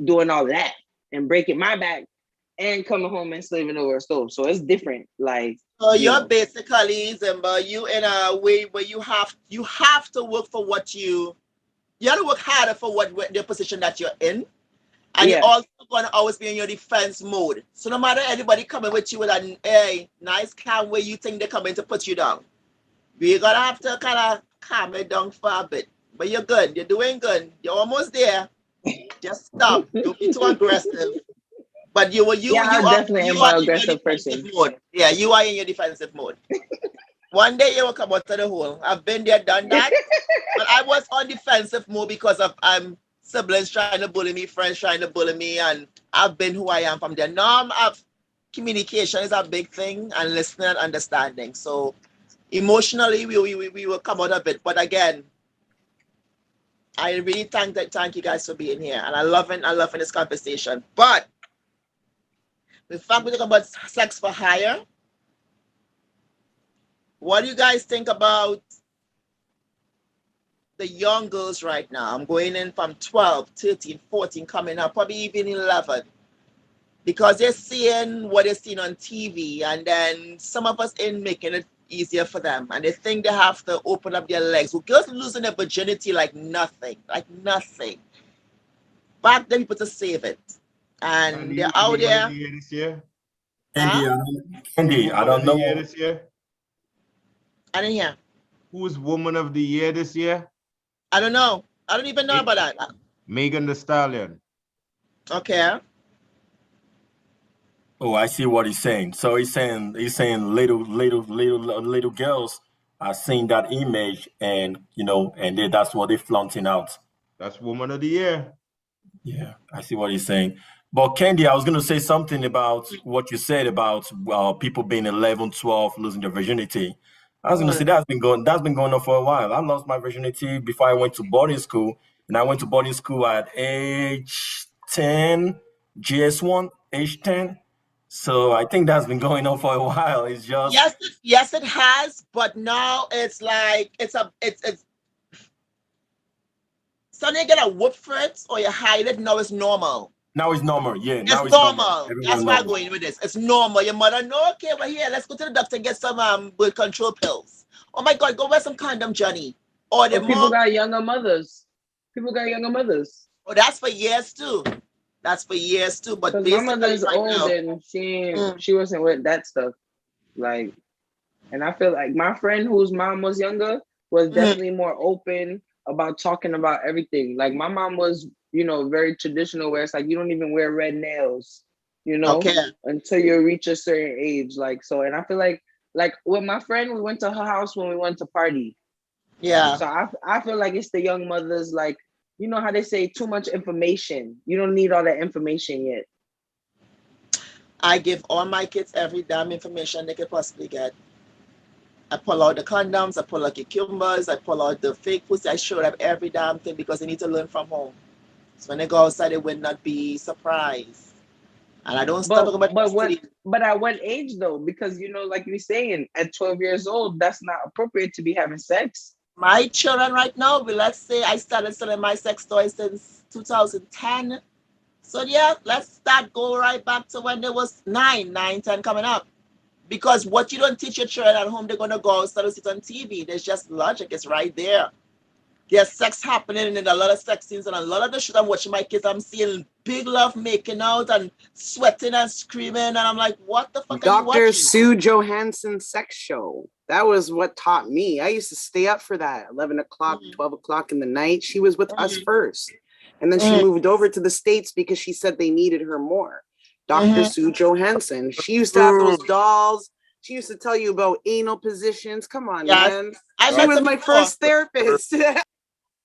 L: doing all that and breaking my back and coming home and slaving over a stove. So it's different. Like,
A: So
L: you
A: you're
L: know.
A: basically, Zimba, you in a way where you have to work for what you have to work harder for what the position that you're in. And you're
L: Yeah.
A: also gonna always be in your defense mode. So no matter anybody coming with you with a hey, nice calm way you think they're coming to put you down, we're gonna have to kind of calm it down for a bit. But you're good. You're doing good. You're almost there. Just stop. Don't be too aggressive. But
L: Yeah, I definitely
A: you
L: am
A: are
L: an
A: in your
L: aggressive
A: defensive
L: person.
A: mode. Yeah, you are in your defensive mode. One day you will come out of the hole. I've been there, done that. But I was on defensive mode because of siblings trying to bully me, friends trying to bully me, and I've been who I am from there. Norm of communication is a big thing, and listening and understanding. So emotionally, we will come out of it. But again, I really thank you guys for being here, and I loving this conversation. But the fact we're talking about sex for hire, what do you guys think about the young girls right now? I'm going in from 12, 13, 14, coming up, probably even 11, because they're seeing what they're seeing on TV, and then some of us in making it easier for them, and they think they have to open up their legs. Well, girls losing their virginity like nothing, Back then, people to save it, and
E: Kandy,
A: they're
E: who's
A: out
E: woman of
A: there.
E: the year this year?
B: Kandy,
A: Huh?
B: Kandy, I
E: Woman of
B: don't
E: the year
B: know.
E: this year?
A: I didn't hear.
E: Who's woman of the year this year?
A: I don't know. I don't even know about that.
E: Megan the Stallion.
A: Okay.
B: Oh, I see what he's saying. So he's saying little girls are seeing that image, and that's what they're flaunting out.
E: That's woman of the year.
B: Yeah, I see what he's saying. But Candy, I was going to say something about what you said about people being 11, 12, losing their virginity. I was going to say that's been going on for a while. I lost my virginity before I went to boarding school, and I went to boarding school at age 10, GS1, age 10. So I think that's been going on for a while. It's just
A: Yes, it has, but now it's like it's so you get a whoop for it or you hide it. Now it's normal.
B: now it's normal. Yeah, now
A: It's
B: it's normal.
A: normal. That's
B: Everyone
A: why I'm
B: knows.
A: going with this. It's normal. Your mother know, okay, well here, let's go to the doctor and get some birth control pills. Oh my God, go wear some condom, Johnny. Or the
L: But people
A: mom.
L: got younger mothers. People got younger mothers.
A: Oh, that's for years too. That's for years too. But
L: Because my
A: basically
L: mother's
A: right
L: old
A: now,
L: and she wasn't with that stuff. Like, and I feel like my friend whose mom was younger was definitely more open about talking about everything. Like my mom was, very traditional where it's like you don't even wear red nails,
A: okay.
L: until you reach a certain age. Like so, and I feel like with my friend, we went to her house when we went to party.
A: Yeah.
L: So I feel like it's the young mothers, like, you know how they say too much information. You don't need all that information yet.
A: I give all my kids every damn information they could possibly get. I pull out the condoms, I pull out cucumbers, I pull out the fake pussy, I show them every damn thing because they need to learn from home. So when they go outside, they will not be surprised. And I don't stop talking about
L: but at what age though? Because like you're saying, at 12 years old, that's not appropriate to be having sex.
A: My children right now, let's say I started selling my sex toys since 2010. So yeah, let's start go right back to when they was 9, 10 coming up. Because what you don't teach your children at home, they're gonna go outside and sit on TV. There's just logic, it's right there. There's sex happening and a lot of sex scenes, and a lot of the shit I'm watching my kids, I'm seeing big love making out and sweating and screaming, and I'm like, what the fuck are you
D: Dr.
A: watching?
D: Sue Johansson's sex show. That was what taught me. I used to stay up for that 11 o'clock, 12 o'clock in the night. She was with us first. And then she moved over to the States because she said they needed her more. Dr. Sue Johansson. She used to have those dolls. She used to tell you about anal positions. Come on, man. She was my first therapist.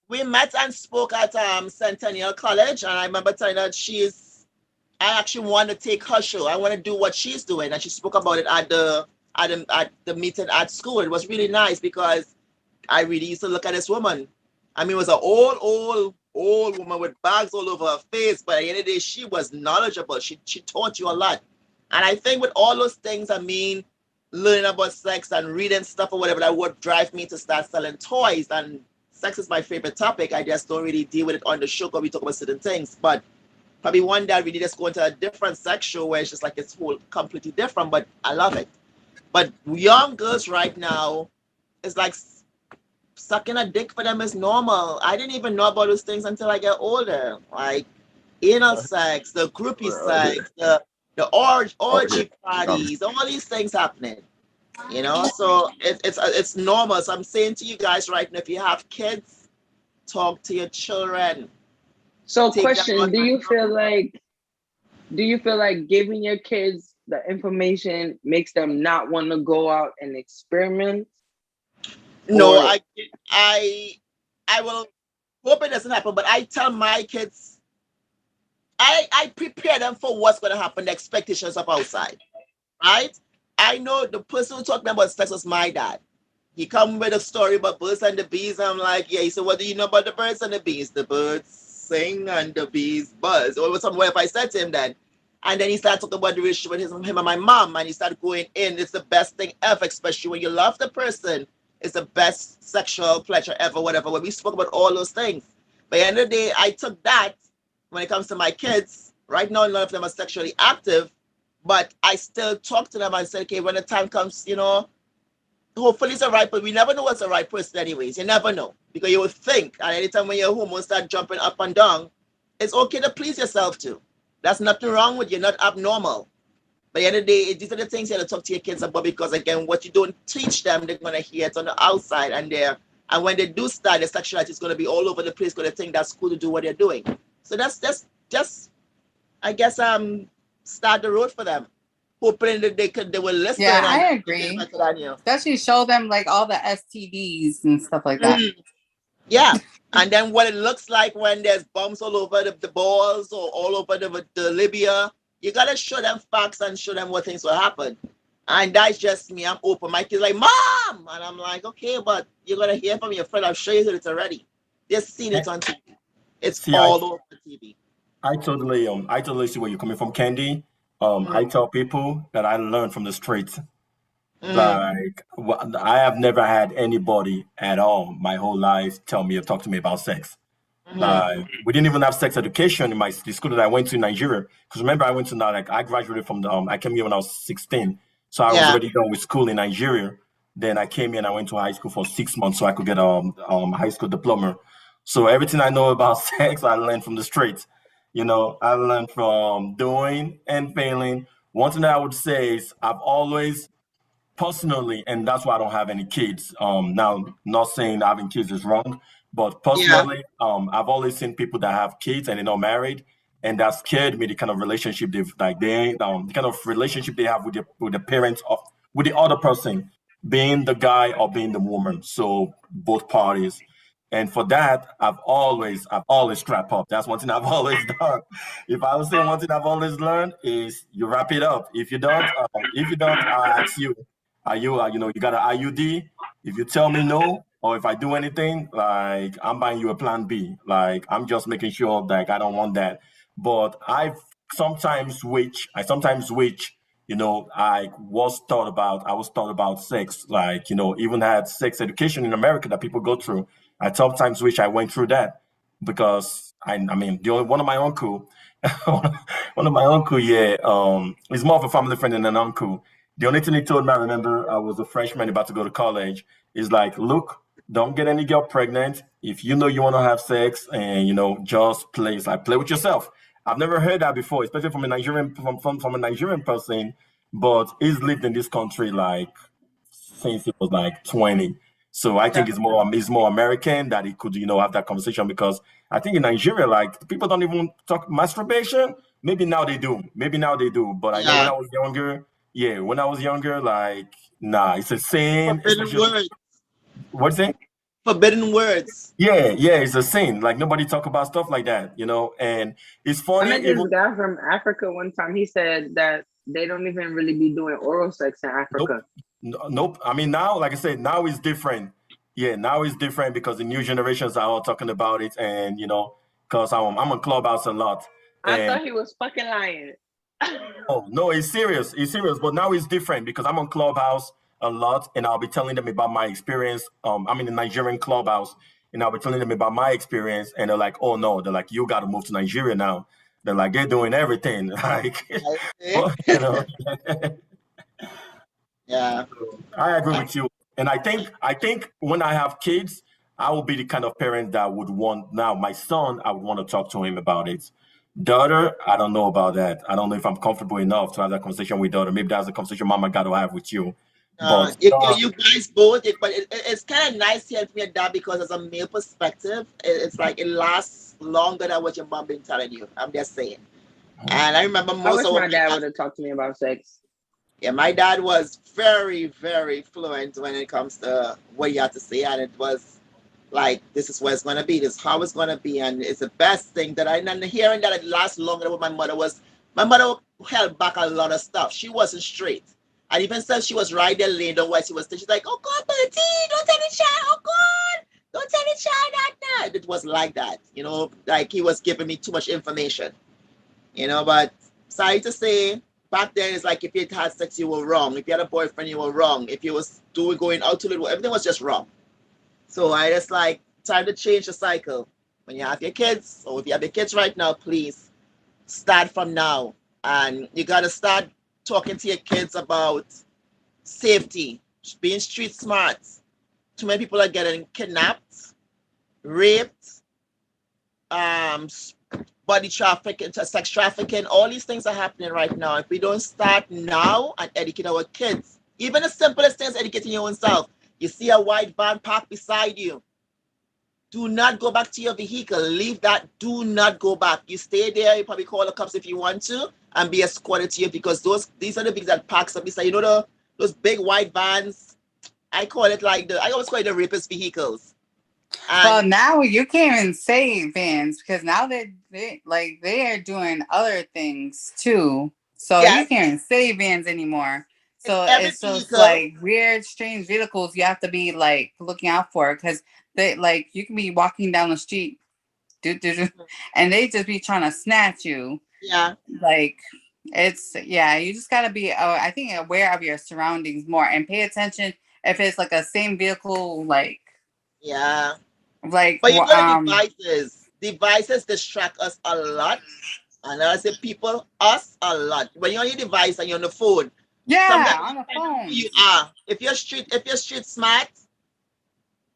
A: We met and spoke at Centennial College, and I remember telling her I actually want to take her show. I want to do what she's doing, and she spoke about it at the meeting at school. It was really nice because I really used to look at this woman. I mean, it was an old woman with bags all over her face, but at the end of the day, she was knowledgeable. She taught you a lot. And I think with all those things, I mean, learning about sex and reading stuff or whatever, that would drive me to start selling toys. And sex is my favorite topic. I just don't really deal with it on the show because we talk about certain things. But Probably one day I really just go into a different sexual where it's just like it's whole completely different, but I love it. But young girls right now, it's like sucking a dick for them is normal. I didn't even know about those things until I get older. Like anal sex, the groupie sex, the orgy parties, all these things happening. You know, so it's normal. So I'm saying to you guys right now, if you have kids, talk to your children.
L: So,
A: Take them
L: question:
A: out.
L: Do you feel like giving your kids the information makes them not want to go out and experiment?
A: No,
L: Or
A: I will hope it doesn't happen, but I tell my kids, I prepare them for what's going to happen, the expectations of outside, right? I know the person who taught me about sex was my dad. He come with a story about birds and the bees. I'm like, yeah. He said, what do you know about the birds and the bees? The birds sing and the bees buzz. Or somewhere if I said to him then. And then he started talking about the relationship with him and my mom. And he started going in. It's the best thing ever, especially when you love the person. It's the best sexual pleasure ever, whatever. When we spoke about all those things. But at the end of the day, I took that when it comes to my kids. Right now, none of them are sexually active. But I still talk to them and say, okay, when the time comes, you know, hopefully it's the right, but we never know what's the right person anyways. You never know. Because you would think, and anytime when you're home and start jumping up and down, it's okay to please yourself too. That's nothing wrong with you, not abnormal. But at the end of the day, these are the things you have to talk to your kids about because again, what you don't teach them, they're gonna hear it on the outside and when they do start, their sexuality is gonna be all over the place, gonna think that's cool to do what they're doing. So that's just I guess start the road for them. Hoping that they will listen.
P: Yeah,
A: and
P: I agree.
A: better than you.
P: Especially show them like all the STDs and stuff like that.
A: Yeah. And then what it looks like when there's bumps all over the balls or all over the labia, you gotta show them facts and show them what things will happen. And that's just me. I'm open. My kid's like, Mom! And I'm like, okay, but you're gonna hear from your friend. I've shown you it already. They've seen it on TV. It's
B: See,
A: all over TV.
B: I totally see where you're coming from, Candy. I tell people that I learned from the streets. Like, I have never had anybody at all my whole life tell me or talk to me about sex. Like, we didn't even have sex education in the school that I went to in Nigeria. Because remember, I went to now, like, I graduated from I came here when I was 16. So I was already done with school in Nigeria. Then I came here and I went to high school for 6 months so I could get a high school diploma. So everything I know about sex, I learned from the streets. You know, I learned from doing and failing. One thing that I would say is I've always personally, and that's why I don't have any kids. Now, not saying having kids is wrong, but personally, I've always seen people that have kids and they're not married, and that scared me. The kind of relationship the kind of relationship they have with the parents of with the other person, being the guy or being the woman. So both parties. And for that, I've always strap up. That's one thing I've always done. If I would say one thing I've always learned is you wrap it up. If you don't, I'll ask you. You got an IUD? If you tell me no, or if I do anything, like I'm buying you a plan B. Like I'm just making sure like I don't want that. But I sometimes wish, I was taught about sex, like, even had sex education in America that people go through. I sometimes wish I went through that because I mean, one of my uncle, one of my uncle, yeah, he's more of a family friend than an uncle. The only thing he told me, I remember I was a freshman about to go to college, is like, look, don't get any girl pregnant. If you know you want to have sex and, just play, it's like play with yourself. I've never heard that before, especially from a Nigerian person, but he's lived in this country like since he was like 20. So I think it's more American that he could, have that conversation because I think in Nigeria, like people don't even talk masturbation. Maybe now they do. But I know when I was younger, like, nah, it's a sin.
A: Forbidden words.
B: What's it?
A: Forbidden words.
B: Yeah, it's a sin. Like nobody talk about stuff like that, and it's
L: I
B: funny.
L: met this guy from Africa one time. He said that they don't even really be doing oral sex in Africa.
B: Nope. I mean, now, like I said, now it's different. Yeah, now it's different because the new generations are all talking about it, and because I'm on Clubhouse a lot.
L: I thought he was fucking lying.
B: Oh no, it's serious. It's serious. But now it's different because I'm on Clubhouse a lot, and I'll be telling them about my experience. I'm in the Nigerian Clubhouse, and I'll be telling them about my experience, and they're like, "Oh no," they're like, "You got to move to Nigeria now." They're like they're doing everything. Like, you know.
A: Yeah.
B: I agree with you. And I think when I have kids, I will be the kind of parent that would want now my son, I would want to talk to him about it. Daughter, I don't know about that. I don't know if I'm comfortable enough to have that conversation with daughter. Maybe that's a conversation mama got to have with you. But
A: You guys both, but it's kind of nice hearing from your dad because as a male perspective, it's like it lasts longer than what your mom been telling you. I'm just saying. And I remember
L: I
A: most
L: wish
A: of what
L: my dad would have talked to me about sex.
A: yeah, my dad was very, very fluent when it comes to what he had to say, and it was like, this is what it's going to be, this is how it's going to be, and it's the best thing that and hearing that it lasts longer than what my mother was. My mother held back a lot of stuff. She wasn't straight. And even said she was right there laying down while she was she's like, oh God, Bertie, don't tell the child, oh God, don't tell the child that. It was like that, like he was giving me too much information, but sorry to say, back then it's like if you had sex, you were wrong. If you had a boyfriend, you were wrong. If you was going out to little, everything was just wrong. So I just like time to change the cycle. When you have your kids, or if you have your kids right now, please start from now. And you gotta start talking to your kids about safety, being street smart. Too many people are getting kidnapped, raped, body trafficking, sex trafficking. All these things are happening right now. If we don't start now and educate our kids, even the simplest things, educating your own self. You see a white van parked beside you, do not go back to your vehicle. Leave that. Do not go back. You stay there. You probably call the cops if you want to and be escorted to you, because these are the things that parks up beside. Those big white vans. I call it I always call it the rapist vehicles.
P: Well, now you can't even say vans because now they are doing other things too. So you can't even say vans anymore. So it's like weird, strange vehicles you have to be like looking out for because they like you can be walking down the street, and they just be trying to snatch you.
A: Yeah.
P: Like you just gotta be I think aware of your surroundings more and pay attention if it's like a same vehicle like.
A: Yeah.
P: Like,
A: but devices distract us a lot, and I say people, us a lot. When you're on your device and you're on the phone, sometimes
P: on the phone,
A: who you are. If you're street smart,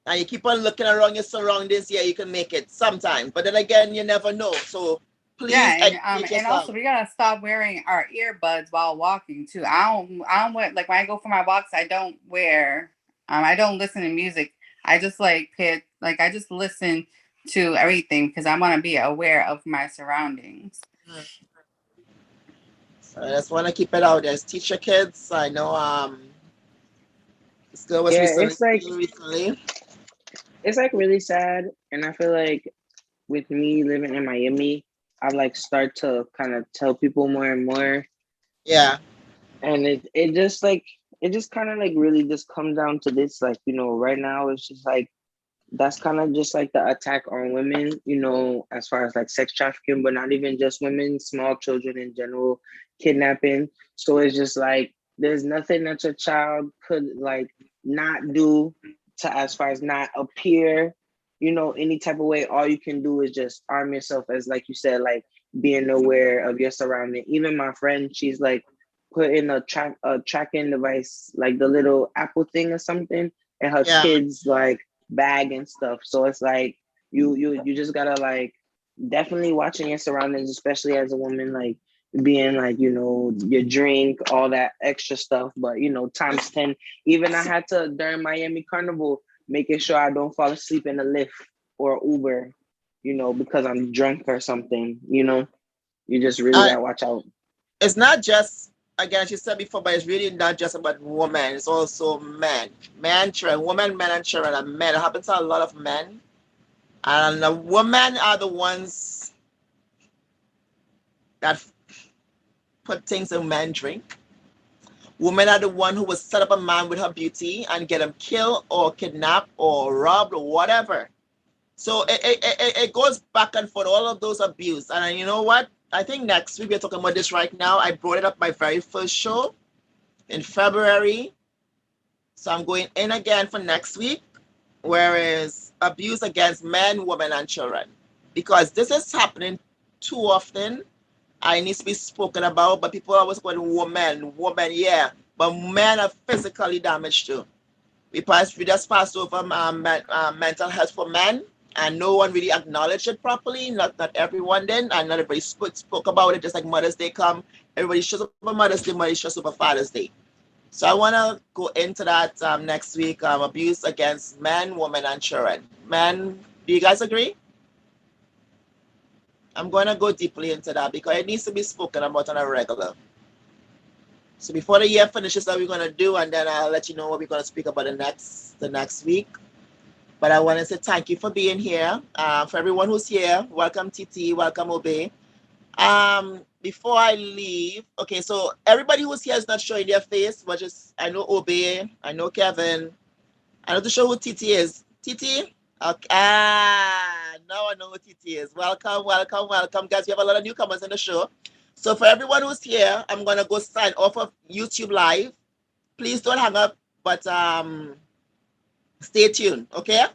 A: and you keep on looking around your surroundings, you can make it sometimes. But then again, you never know. So please educate yourself.
P: and also we gotta stop wearing our earbuds while walking too. I don't wear, like when I go for my walks, I don't wear. I don't listen to music. I just I just listen to everything because I want to be aware of my surroundings.
A: So I just want to keep it out there. Teach your kids. I know this girl was recently.
L: It's like really sad, and I feel like with me living in Miami, I like start to kind of tell people more and more.
A: Yeah.
L: And it just kind of like really just comes down to this, like, right now it's just like that's kind of just like the attack on women, as far as like sex trafficking, but not even just women, small children in general, kidnapping. So it's just like there's nothing that your child could like not do to as far as not appear, any type of way. All you can do is just arm yourself, as like you said, like being aware of your surrounding. Even my friend, she's like put in a tracking device, like the little Apple thing or something, and her kids like bag and stuff. So it's like you just gotta like definitely watching your surroundings, especially as a woman, like being like, your drink, all that extra stuff, but times 10. Even I had to during Miami Carnival making sure I don't fall asleep in a Lyft or Uber, because I'm drunk or something. You just really gotta watch out.
A: It's not just, again, she said before, but it's really not just about women. It's also men, children, women, men, and children. And men. It happens to a lot of men, and the women are the ones that put things in men drink. Women are the one who will set up a man with her beauty and get him killed or kidnapped or robbed or whatever. So it goes back and forth, all of those abuse. And you know what? I think next week we're talking about this right now. I brought it up my very first show in February. So I'm going in again for next week, whereas abuse against men, women, and children. Because this is happening too often. I need to be spoken about, but people always go to women, yeah. But men are physically damaged too. We just passed over mental health for men, and no one really acknowledged it properly. Not everyone did, and not everybody spoke about it. Just like Mother's Day come, everybody shows up for Mother's Day, everybody shows up for Father's Day. So I want to go into that next week. Abuse against men, women, and children. Men, do you guys agree? I'm going to go deeply into that because it needs to be spoken about on a regular. So before the year finishes, what we're going to do, and then I'll let you know what we're going to speak about the next week. But I want to say thank you for being here. For everyone who's here, welcome TT, welcome Obe. Before I leave, okay, so everybody who's here is not showing their face, but just I know Obe, I know Kevin, I know to show who TT is. TT? Okay. Now I know who TT is. Welcome, welcome, welcome, guys. We have a lot of newcomers in the show. So for everyone who's here, I'm gonna go sign off of YouTube Live. Please don't hang up, but stay tuned, okay?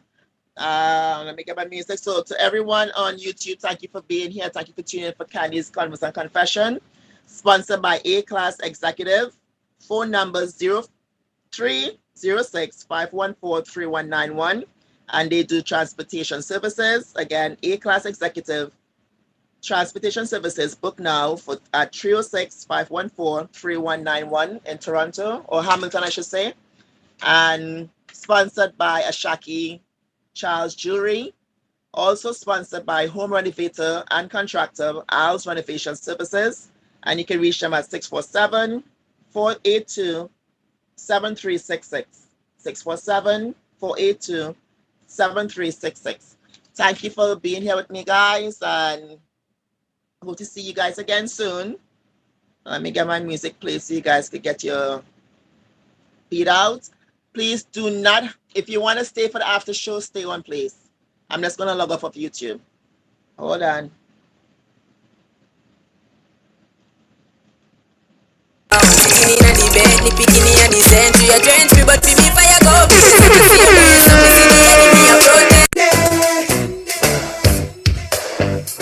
A: Let me get my music. So to everyone on YouTube, thank you for being here. Thank you for tuning in for Kandy's Convos and Confession. Sponsored by A-Class Executive. Phone number 0306-514-3191. And they do transportation services. Again, A-Class Executive Transportation Services. Book now at 306-514-3191 in Toronto, or Hamilton, I should say. And sponsored by Ashaki Charles Jewelry. Also sponsored by home renovator and contractor Al's Renovation Services. And you can reach them at 647-482-7366. 647-482-7366. Thank you for being here with me, guys, and hope to see you guys again soon. Let me get my music played so you guys can get your feet out. Please do not, if you want to stay for the after show, stay on, please. I'm just going to log off of YouTube. Hold on.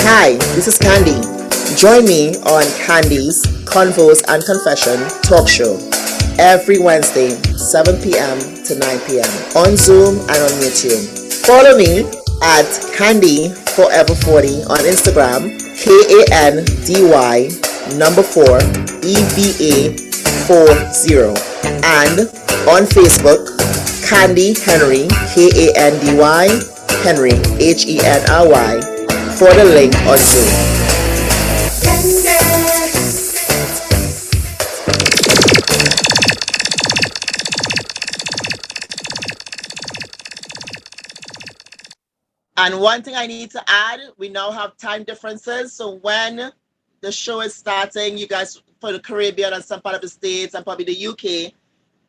A: Hi, this is Kandy. Join me on Kandy's Convos and Confession talk show every Wednesday, 7 p.m. to 9 p.m. on Zoom and on YouTube. Follow me at Kandy Forever 40 on Instagram, KANDY4EVA40, and on Facebook, Kandy Henry, KANDY Henry, HENRY, for the link on Zoom. And one thing I need to add, we now have time differences. So when the show is starting, you guys for the Caribbean and some part of the States and probably the UK,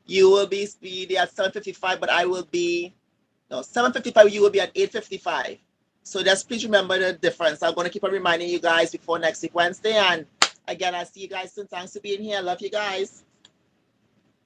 A: you will be there at 7:55, but I will be, 7:55, you will be at 8:55. So just please remember the difference. I'm going to keep on reminding you guys before next week, Wednesday. And again, I'll see you guys soon. Thanks for being here. Love you guys.